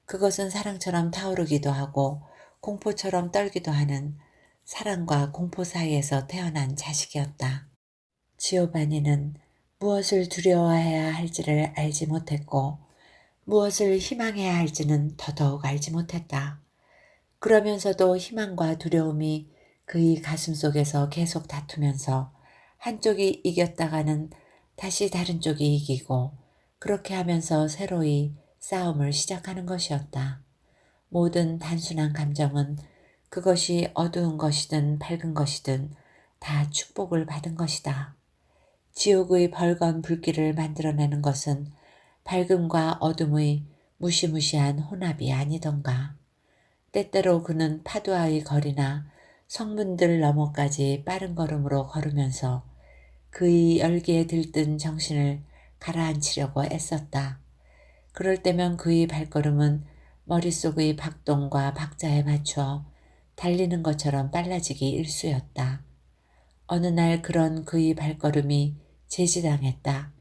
그것은 사랑처럼 타오르기도 하고 공포처럼 떨기도 하는 사랑과 공포 사이에서 태어난 자식이었다. 지오바니는 무엇을 두려워해야 할지를 알지 못했고 무엇을 희망해야 할지는 더더욱 알지 못했다. 그러면서도 희망과 두려움이 그의 가슴 속에서 계속 다투면서 한쪽이 이겼다가는 다시 다른 쪽이 이기고 그렇게 하면서 새로이 싸움을 시작하는 것이었다. 모든 단순한 감정은 그것이 어두운 것이든 밝은 것이든 다 축복을 받은 것이다. 지옥의 벌건 불길을 만들어내는 것은 밝음과 어둠의 무시무시한 혼합이 아니던가. 때때로 그는 파두아의 거리나 성문들 너머까지 빠른 걸음으로 걸으면서 그의 열기에 들뜬 정신을 가라앉히려고 애썼다. 그럴 때면 그의 발걸음은 머릿속의 박동과 박자에 맞추어 달리는 것처럼 빨라지기 일쑤였다. 어느 날 그런 그의 발걸음이 제지당했다.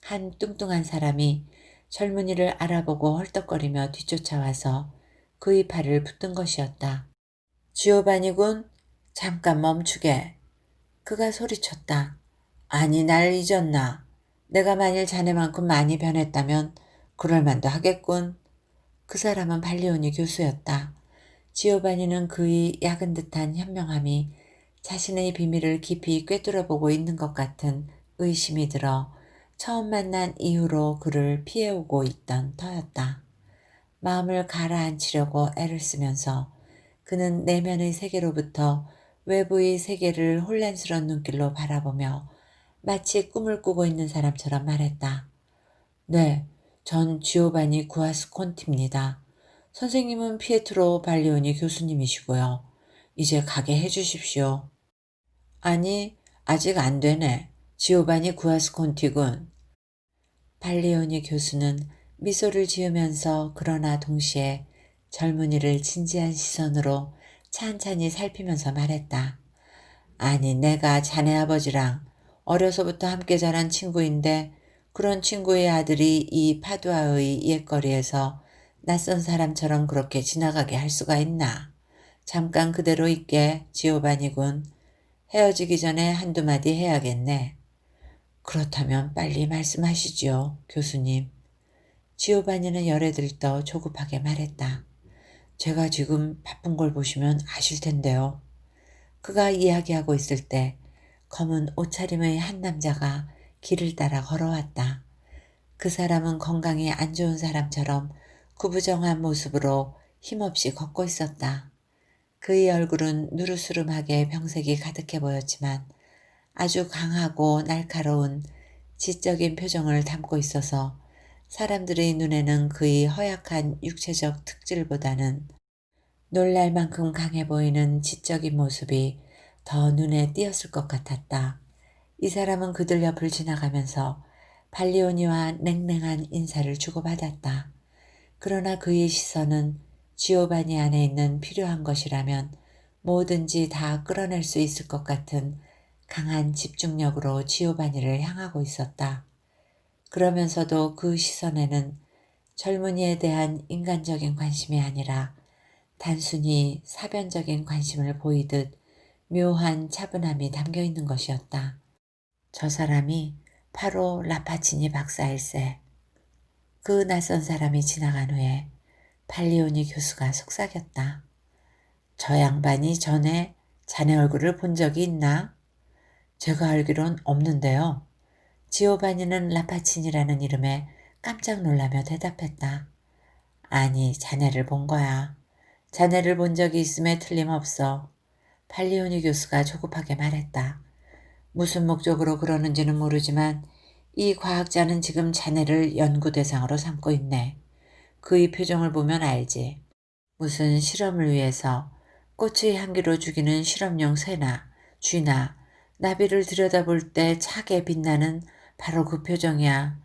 한 뚱뚱한 사람이 젊은이를 알아보고 헐떡거리며 뒤쫓아와서 그의 팔을 붙든 것이었다. 지오바니군, 잠깐 멈추게. 그가 소리쳤다. 아니, 날 잊었나? 내가 만일 자네만큼 많이 변했다면 그럴 만도 하겠군. 그 사람은 발리오니 교수였다. 지오바니는 그의 약은 듯한 현명함이 자신의 비밀을 깊이 꿰뚫어보고 있는 것 같은 의심이 들어 처음 만난 이후로 그를 피해오고 있던 터였다. 마음을 가라앉히려고 애를 쓰면서 그는 내면의 세계로부터 외부의 세계를 혼란스러운 눈길로 바라보며 마치 꿈을 꾸고 있는 사람처럼 말했다. 네, 전 지오바니 구아스콘티입니다. 선생님은 피에트로 발리오니 교수님이시고요. 이제 가게 해주십시오. 아니, 아직 안 되네. 지오바니 구아스콘티군. 발리오니 교수는 미소를 지으면서 그러나 동시에 젊은이를 진지한 시선으로 찬찬히 살피면서 말했다. 아니, 내가 자네 아버지랑 어려서부터 함께 자란 친구인데 그런 친구의 아들이 이 파두아의 옛거리에서 낯선 사람처럼 그렇게 지나가게 할 수가 있나. 잠깐 그대로 있게, 지오바니군. 헤어지기 전에 한두 마디 해야겠네. 그렇다면 빨리 말씀하시지요, 교수님. 지오바니는 열에 들떠 조급하게 말했다. 제가 지금 바쁜 걸 보시면 아실 텐데요. 그가 이야기하고 있을 때 검은 옷차림의 한 남자가 길을 따라 걸어왔다. 그 사람은 건강이 안 좋은 사람처럼 구부정한 모습으로 힘없이 걷고 있었다. 그의 얼굴은 누르스름하게 병색이 가득해 보였지만 아주 강하고 날카로운 지적인 표정을 담고 있어서 사람들의 눈에는 그의 허약한 육체적 특질보다는 놀랄 만큼 강해 보이는 지적인 모습이 더 눈에 띄었을 것 같았다. 이 사람은 그들 옆을 지나가면서 발리오니와 냉랭한 인사를 주고받았다. 그러나 그의 시선은 지오바니 안에 있는 필요한 것이라면 뭐든지 다 끌어낼 수 있을 것 같은 강한 집중력으로 지오바니를 향하고 있었다. 그러면서도 그 시선에는 젊은이에 대한 인간적인 관심이 아니라 단순히 사변적인 관심을 보이듯 묘한 차분함이 담겨 있는 것이었다. 저 사람이 바로 라파치니 박사일세. 그 낯선 사람이 지나간 후에 팔리오니 교수가 속삭였다. 저 양반이 전에 자네 얼굴을 본 적이 있나? 제가 알기론 없는데요. 지오바니는 라파치니라는 이름에 깜짝 놀라며 대답했다. 아니, 자네를 본 거야. 자네를 본 적이 있음에 틀림없어. 팔리오니 교수가 조급하게 말했다. 무슨 목적으로 그러는지는 모르지만 이 과학자는 지금 자네를 연구 대상으로 삼고 있네. 그의 표정을 보면 알지. 무슨 실험을 위해서 꽃의 향기로 죽이는 실험용 새나 쥐나 나비를 들여다볼 때 차게 빛나는 바로 그 표정이야.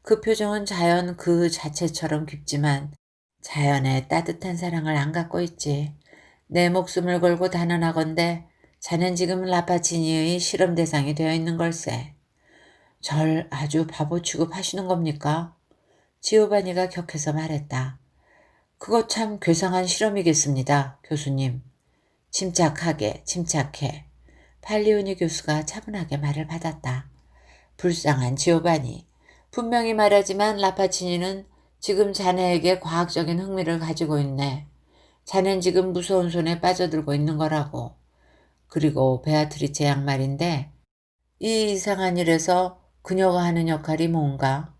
그 표정은 자연 그 자체처럼 깊지만 자연의 따뜻한 사랑을 안 갖고 있지. 내 목숨을 걸고 단언하건대 자넨 지금 라파치니의 실험 대상이 되어 있는 걸세. 절 아주 바보 취급하시는 겁니까? 지오바니가 격해서 말했다. 그거 참 괴상한 실험이겠습니다, 교수님. 침착해. 팔리오니 교수가 차분하게 말을 받았다. 불쌍한 지오바니. 분명히 말하지만 라파치니는 지금 자네에게 과학적인 흥미를 가지고 있네. 자넨 지금 무서운 손에 빠져들고 있는 거라고. 그리고 베아트리체 양 말인데 이 이상한 일에서 그녀가 하는 역할이 뭔가?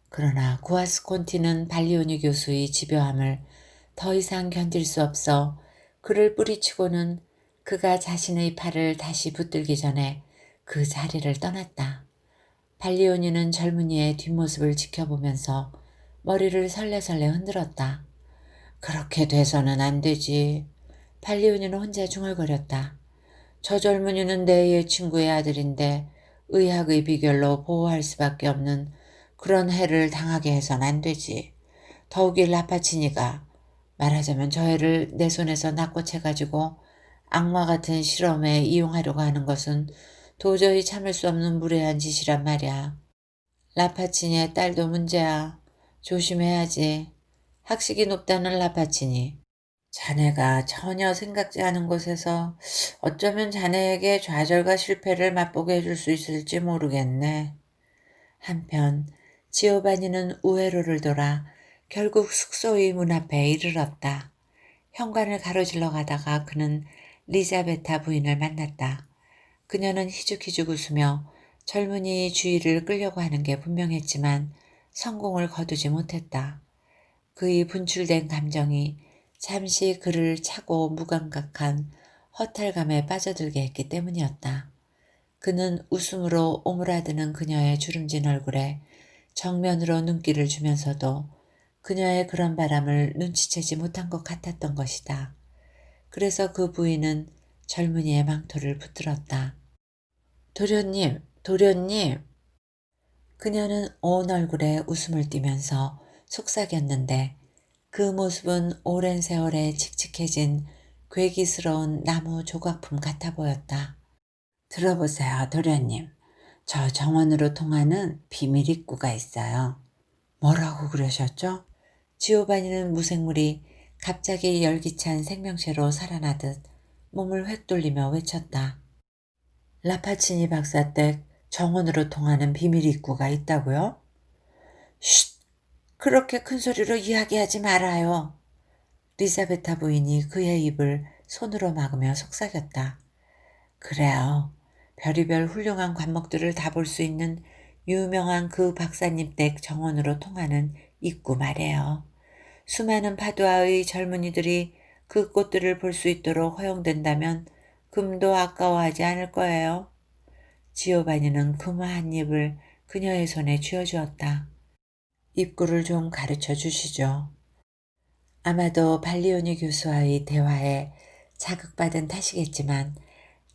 그러나 구아스콘티는 발리오니 교수의 집요함을 더 이상 견딜 수 없어 그를 뿌리치고는 그가 자신의 팔을 다시 붙들기 전에 그 자리를 떠났다. 발리오니는 젊은이의 뒷모습을 지켜보면서 머리를 설레설레 흔들었다. 그렇게 돼서는 안 되지. 발리오니는 혼자 중얼거렸다. 저 젊은이는 내 친구의 아들인데 의학의 비결로 보호할 수밖에 없는 그런 해를 당하게 해선 안 되지. 더욱이 라파치니가 말하자면 저 애를 내 손에서 낚고채가지고 악마 같은 실험에 이용하려고 하는 것은 도저히 참을 수 없는 무례한 짓이란 말이야. 라파치니의 딸도 문제야. 조심해야지. 학식이 높다는 라파치니. 자네가 전혀 생각지 않은 곳에서 어쩌면 자네에게 좌절과 실패를 맛보게 해줄 수 있을지 모르겠네. 한편 지오바니는 우회로를 돌아 결국 숙소의 문 앞에 이르렀다. 현관을 가로질러 가다가 그는 리자베타 부인을 만났다. 그녀는 희죽희죽 웃으며 젊은이의 주의를 끌려고 하는 게 분명했지만 성공을 거두지 못했다. 그의 분출된 감정이 잠시 그를 차고 무감각한 허탈감에 빠져들게 했기 때문이었다. 그는 웃음으로 오므라드는 그녀의 주름진 얼굴에 정면으로 눈길을 주면서도 그녀의 그런 바람을 눈치채지 못한 것 같았던 것이다. 그래서 그 부인은 젊은이의 망토를 붙들었다. 도련님. 그녀는 온 얼굴에 웃음을 띠면서 속삭였는데 그 모습은 오랜 세월에 칙칙해진 괴기스러운 나무 조각품 같아 보였다. 들어보세요, 도련님. 저 정원으로 통하는 비밀 입구가 있어요. 뭐라고 그러셨죠? 지오바니는 무생물이 갑자기 열기찬 생명체로 살아나듯 몸을 획 돌리며 외쳤다. 라파치니 박사댁 정원으로 통하는 비밀 입구가 있다고요? 쉿! 그렇게 큰 소리로 이야기하지 말아요. 리자베타 부인이 그의 입을 손으로 막으며 속삭였다. 그래요. 별의별 훌륭한 관목들을 다 볼 수 있는 유명한 그 박사님 댁 정원으로 통하는 입구 말이에요. 수많은 파두아의 젊은이들이 그 꽃들을 볼 수 있도록 허용된다면 금도 아까워하지 않을 거예요. 지오바니는 금화 한 입을 그녀의 손에 쥐어주었다. 입구를 좀 가르쳐 주시죠. 아마도 발리오니 교수와의 대화에 자극받은 탓이겠지만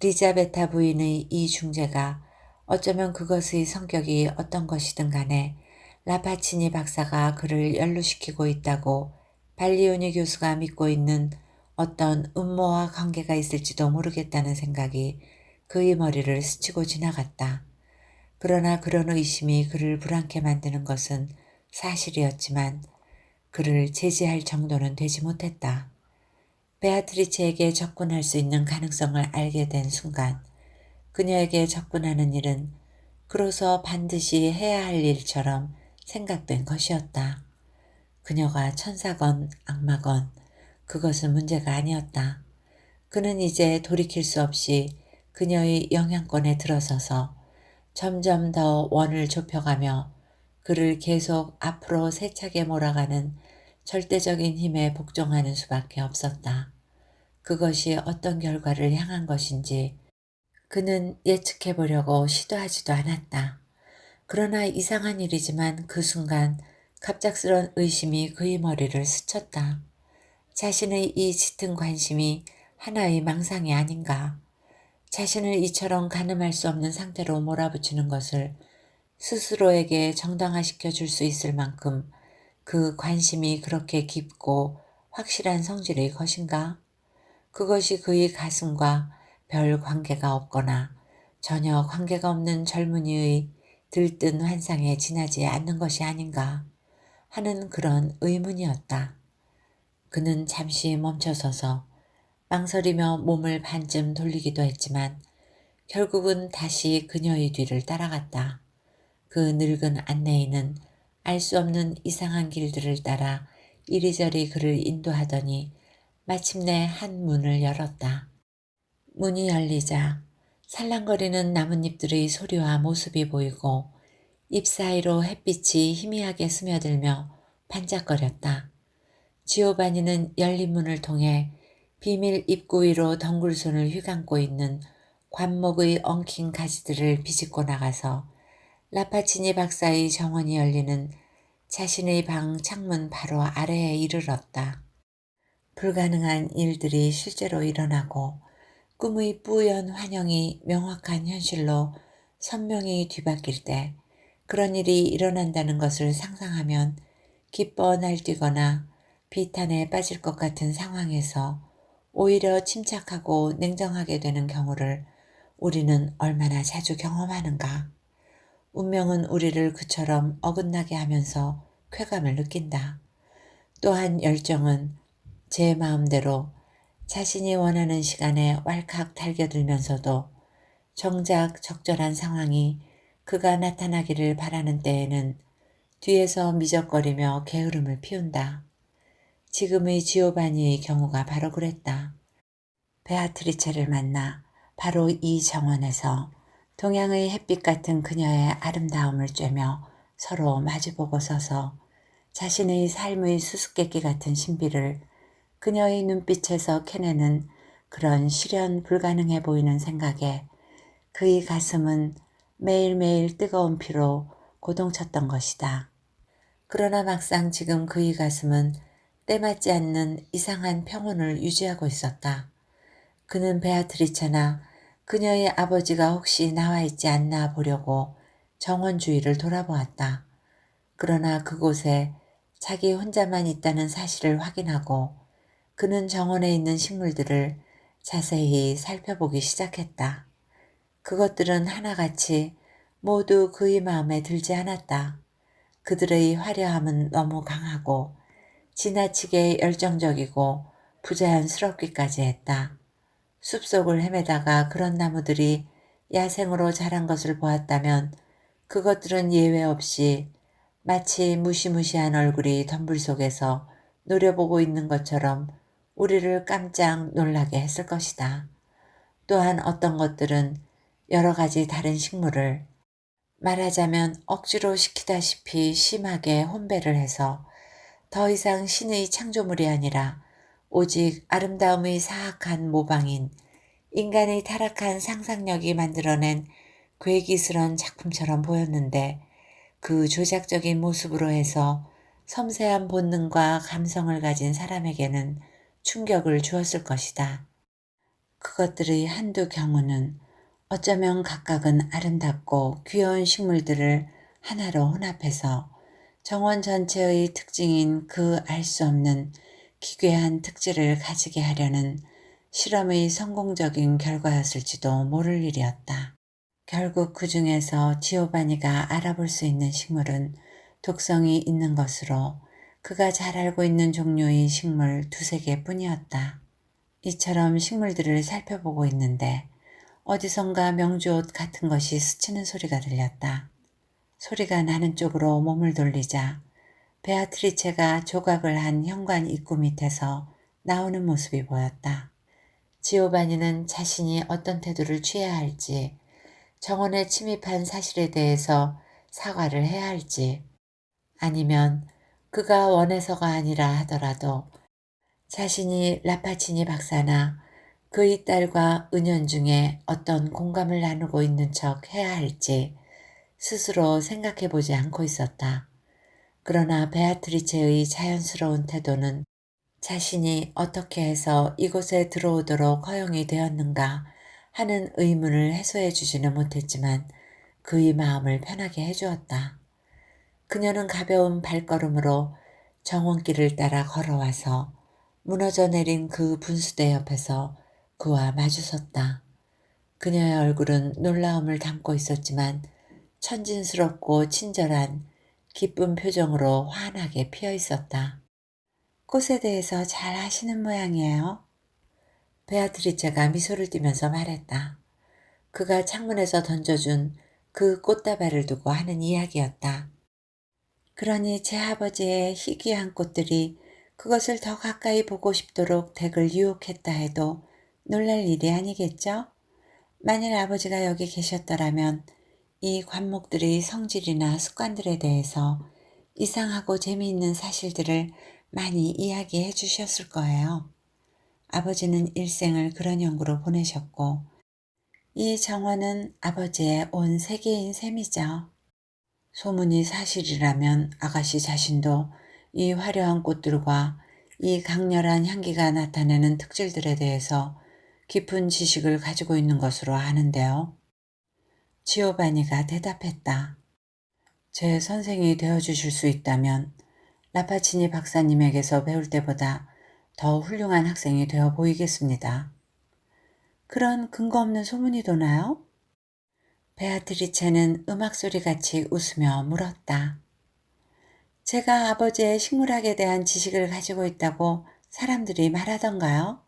리자베타 부인의 이 중재가 어쩌면 그것의 성격이 어떤 것이든 간에 라파치니 박사가 그를 연루시키고 있다고 발리오니 교수가 믿고 있는 어떤 음모와 관계가 있을지도 모르겠다는 생각이 그의 머리를 스치고 지나갔다. 그러나 그런 의심이 그를 불안케 만드는 것은 사실이었지만 그를 제지할 정도는 되지 못했다. 베아트리체에게 접근할 수 있는 가능성을 알게 된 순간 그녀에게 접근하는 일은 그로서 반드시 해야 할 일처럼 생각된 것이었다. 그녀가 천사건 악마건 그것은 문제가 아니었다. 그는 이제 돌이킬 수 없이 그녀의 영향권에 들어서서 점점 더 원을 좁혀가며 그를 계속 앞으로 세차게 몰아가는 절대적인 힘에 복종하는 수밖에 없었다. 그것이 어떤 결과를 향한 것인지 그는 예측해 보려고 시도하지도 않았다. 그러나 이상한 일이지만 그 순간 갑작스런 의심이 그의 머리를 스쳤다. 자신의 이 짙은 관심이 하나의 망상이 아닌가. 자신을 이처럼 가늠할 수 없는 상태로 몰아붙이는 것을 스스로에게 정당화시켜 줄 수 있을 만큼 그 관심이 그렇게 깊고 확실한 성질의 것인가? 그것이 그의 가슴과 별 관계가 없거나 전혀 관계가 없는 젊은이의 들뜬 환상에 지나지 않는 것이 아닌가 하는 그런 의문이었다. 그는 잠시 멈춰서서 망설이며 몸을 반쯤 돌리기도 했지만 결국은 다시 그녀의 뒤를 따라갔다. 그 늙은 안내인은 알 수 없는 이상한 길들을 따라 이리저리 그를 인도하더니 마침내 한 문을 열었다. 문이 열리자 살랑거리는 나뭇잎들의 소리와 모습이 보이고 잎 사이로 햇빛이 희미하게 스며들며 반짝거렸다. 지오바니는 열린 문을 통해 비밀 입구 위로 덩굴손을 휘감고 있는 관목의 엉킨 가지들을 비집고 나가서 라파치니 박사의 정원이 열리는 자신의 방 창문 바로 아래에 이르렀다. 불가능한 일들이 실제로 일어나고 꿈의 뿌연 환영이 명확한 현실로 선명히 뒤바뀔 때 그런 일이 일어난다는 것을 상상하면 기뻐 날뛰거나 비탄에 빠질 것 같은 상황에서 오히려 침착하고 냉정하게 되는 경우를 우리는 얼마나 자주 경험하는가. 운명은 우리를 그처럼 어긋나게 하면서 쾌감을 느낀다. 또한 열정은 제 마음대로 자신이 원하는 시간에 왈칵 달겨들면서도 정작 적절한 상황이 그가 나타나기를 바라는 때에는 뒤에서 미적거리며 게으름을 피운다. 지금의 지오바니의 경우가 바로 그랬다. 베아트리체를 만나 바로 이 정원에서 동양의 햇빛 같은 그녀의 아름다움을 쬐며 서로 마주보고 서서 자신의 삶의 수수께끼 같은 신비를 그녀의 눈빛에서 캐내는 그런 실현 불가능해 보이는 생각에 그의 가슴은 매일매일 뜨거운 피로 고동쳤던 것이다. 그러나 막상 지금 그의 가슴은 때맞지 않는 이상한 평온을 유지하고 있었다. 그는 베아트리체나 그녀의 아버지가 혹시 나와 있지 않나 보려고 정원 주위를 돌아보았다. 그러나 그곳에 자기 혼자만 있다는 사실을 확인하고 그는 정원에 있는 식물들을 자세히 살펴보기 시작했다. 그것들은 하나같이 모두 그의 마음에 들지 않았다. 그들의 화려함은 너무 강하고 지나치게 열정적이고 부자연스럽기까지 했다. 숲속을 헤매다가 그런 나무들이 야생으로 자란 것을 보았다면 그것들은 예외 없이 마치 무시무시한 얼굴이 덤불 속에서 노려보고 있는 것처럼 우리를 깜짝 놀라게 했을 것이다. 또한 어떤 것들은 여러 가지 다른 식물을 말하자면 억지로 시키다시피 심하게 혼배를 해서 더 이상 신의 창조물이 아니라 오직 아름다움의 사악한 모방인 인간의 타락한 상상력이 만들어낸 괴기스런 작품처럼 보였는데 그 조작적인 모습으로 해서 섬세한 본능과 감성을 가진 사람에게는 충격을 주었을 것이다. 그것들의 한두 경우는 어쩌면 각각은 아름답고 귀여운 식물들을 하나로 혼합해서 정원 전체의 특징인 그 알 수 없는 기괴한 특질을 가지게 하려는 실험의 성공적인 결과였을지도 모를 일이었다. 결국 그 중에서 지오바니가 알아볼 수 있는 식물은 독성이 있는 것으로 그가 잘 알고 있는 종류의 식물 두세 개뿐이었다. 이처럼 식물들을 살펴보고 있는데 어디선가 명주옷 같은 것이 스치는 소리가 들렸다. 소리가 나는 쪽으로 몸을 돌리자 베아트리체가 조각을 한 현관 입구 밑에서 나오는 모습이 보였다. 지오바니는 자신이 어떤 태도를 취해야 할지, 정원에 침입한 사실에 대해서 사과를 해야 할지, 아니면 그가 원해서가 아니라 하더라도 자신이 라파치니 박사나 그의 딸과 은연중에 어떤 공감을 나누고 있는 척 해야 할지 스스로 생각해 보지 않고 있었다. 그러나 베아트리체의 자연스러운 태도는 자신이 어떻게 해서 이곳에 들어오도록 허용이 되었는가 하는 의문을 해소해 주지는 못했지만 그의 마음을 편하게 해주었다. 그녀는 가벼운 발걸음으로 정원길을 따라 걸어와서 무너져 내린 그 분수대 옆에서 그와 마주섰다. 그녀의 얼굴은 놀라움을 담고 있었지만 천진스럽고 친절한 기쁜 표정으로 환하게 피어 있었다. 꽃에 대해서 잘 아시는 모양이에요. 베아트리체가 미소를 띠면서 말했다. 그가 창문에서 던져준 그 꽃다발을 두고 하는 이야기였다. 그러니 제 아버지의 희귀한 꽃들이 그것을 더 가까이 보고 싶도록 댁을 유혹했다 해도 놀랄 일이 아니겠죠? 만일 아버지가 여기 계셨더라면 이 관목들의 성질이나 습관들에 대해서 이상하고 재미있는 사실들을 많이 이야기해 주셨을 거예요. 아버지는 일생을 그런 연구로 보내셨고 이 정원은 아버지의 온 세계인 셈이죠. 소문이 사실이라면 아가씨 자신도 이 화려한 꽃들과 이 강렬한 향기가 나타내는 특질들에 대해서 깊은 지식을 가지고 있는 것으로 아는데요. 지오바니가 대답했다. 제 선생이 되어주실 수 있다면 라파치니 박사님에게서 배울 때보다 더 훌륭한 학생이 되어 보이겠습니다. 그런 근거 없는 소문이 도나요? 베아트리체는 음악소리같이 웃으며 물었다. 제가 아버지의 식물학에 대한 지식을 가지고 있다고 사람들이 말하던가요?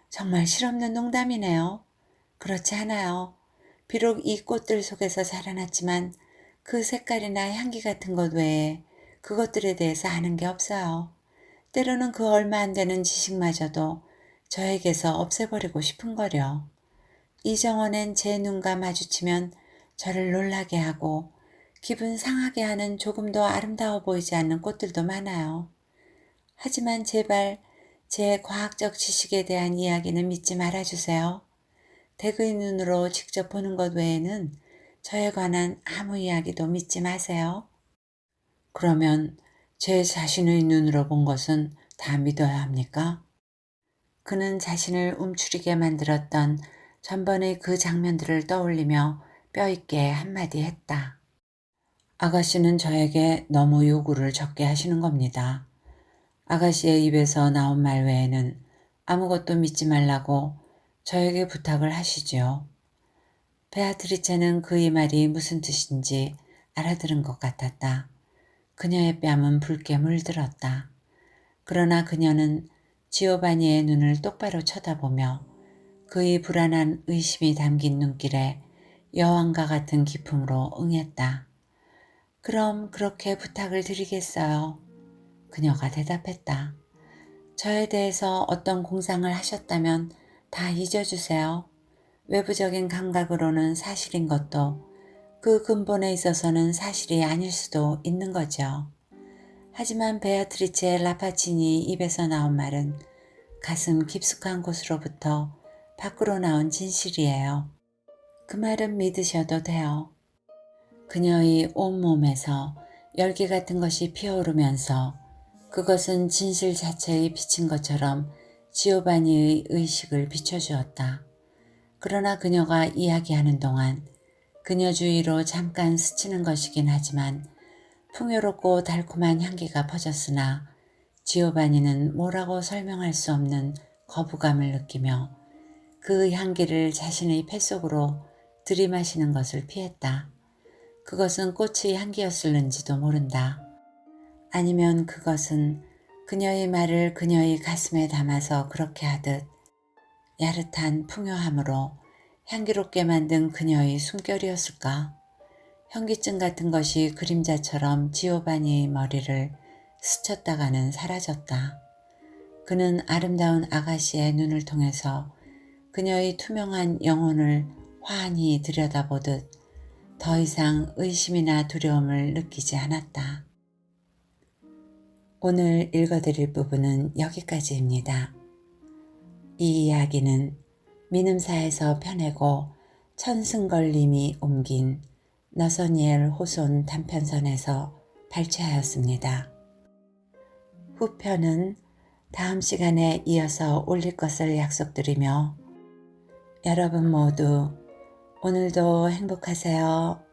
정말 실없는 농담이네요. 그렇지 않아요. 비록 이 꽃들 속에서 자라났지만 그 색깔이나 향기 같은 것 외에 그것들에 대해서 아는 게 없어요. 때로는 그 얼마 안 되는 지식마저도 저에게서 없애버리고 싶은 거려. 이 정원엔 제 눈과 마주치면 저를 놀라게 하고 기분 상하게 하는 조금 더 아름다워 보이지 않는 꽃들도 많아요. 하지만 제발 제 과학적 지식에 대한 이야기는 믿지 말아주세요. 댁의 눈으로 직접 보는 것 외에는 저에 관한 아무 이야기도 믿지 마세요. 그러면 제 자신의 눈으로 본 것은 다 믿어야 합니까? 그는 자신을 움츠리게 만들었던 전번의 그 장면들을 떠올리며 뼈있게 한마디 했다. 아가씨는 저에게 너무 요구를 적게 하시는 겁니다. 아가씨의 입에서 나온 말 외에는 아무것도 믿지 말라고 저에게 부탁을 하시지요. 베아트리체는 그의 말이 무슨 뜻인지 알아들은 것 같았다. 그녀의 뺨은 붉게 물들었다. 그러나 그녀는 지오바니의 눈을 똑바로 쳐다보며 그의 불안한 의심이 담긴 눈길에 여왕과 같은 기품으로 응했다. 그럼 그렇게 부탁을 드리겠어요. 그녀가 대답했다. 저에 대해서 어떤 공상을 하셨다면 다 잊어주세요. 외부적인 감각으로는 사실인 것도 그 근본에 있어서는 사실이 아닐 수도 있는 거죠. 하지만 베아트리체 라파치니 입에서 나온 말은 가슴 깊숙한 곳으로부터 밖으로 나온 진실이에요. 그 말은 믿으셔도 돼요. 그녀의 온몸에서 열기 같은 것이 피어오르면서 그것은 진실 자체의 빛인 것처럼 지오바니의 의식을 비춰주었다. 그러나 그녀가 이야기하는 동안 그녀 주위로 잠깐 스치는 것이긴 하지만 풍요롭고 달콤한 향기가 퍼졌으나 지오바니는 뭐라고 설명할 수 없는 거부감을 느끼며 그 향기를 자신의 폐속으로 들이마시는 것을 피했다. 그것은 꽃의 향기였을는지도 모른다. 아니면 그것은 그녀의 말을 그녀의 가슴에 담아서 그렇게 하듯 야릇한 풍요함으로 향기롭게 만든 그녀의 숨결이었을까? 현기증 같은 것이 그림자처럼 지오바니의 머리를 스쳤다가는 사라졌다. 그는 아름다운 아가씨의 눈을 통해서 그녀의 투명한 영혼을 환히 들여다보듯 더 이상 의심이나 두려움을 느끼지 않았다. 오늘 읽어드릴 부분은 여기까지입니다. 이 이야기는 민음사에서 펴내고 천승걸님이 옮긴 너서니엘 호손 단편선에서 발췌하였습니다. 후편은 다음 시간에 이어서 올릴 것을 약속드리며 여러분 모두 오늘도 행복하세요.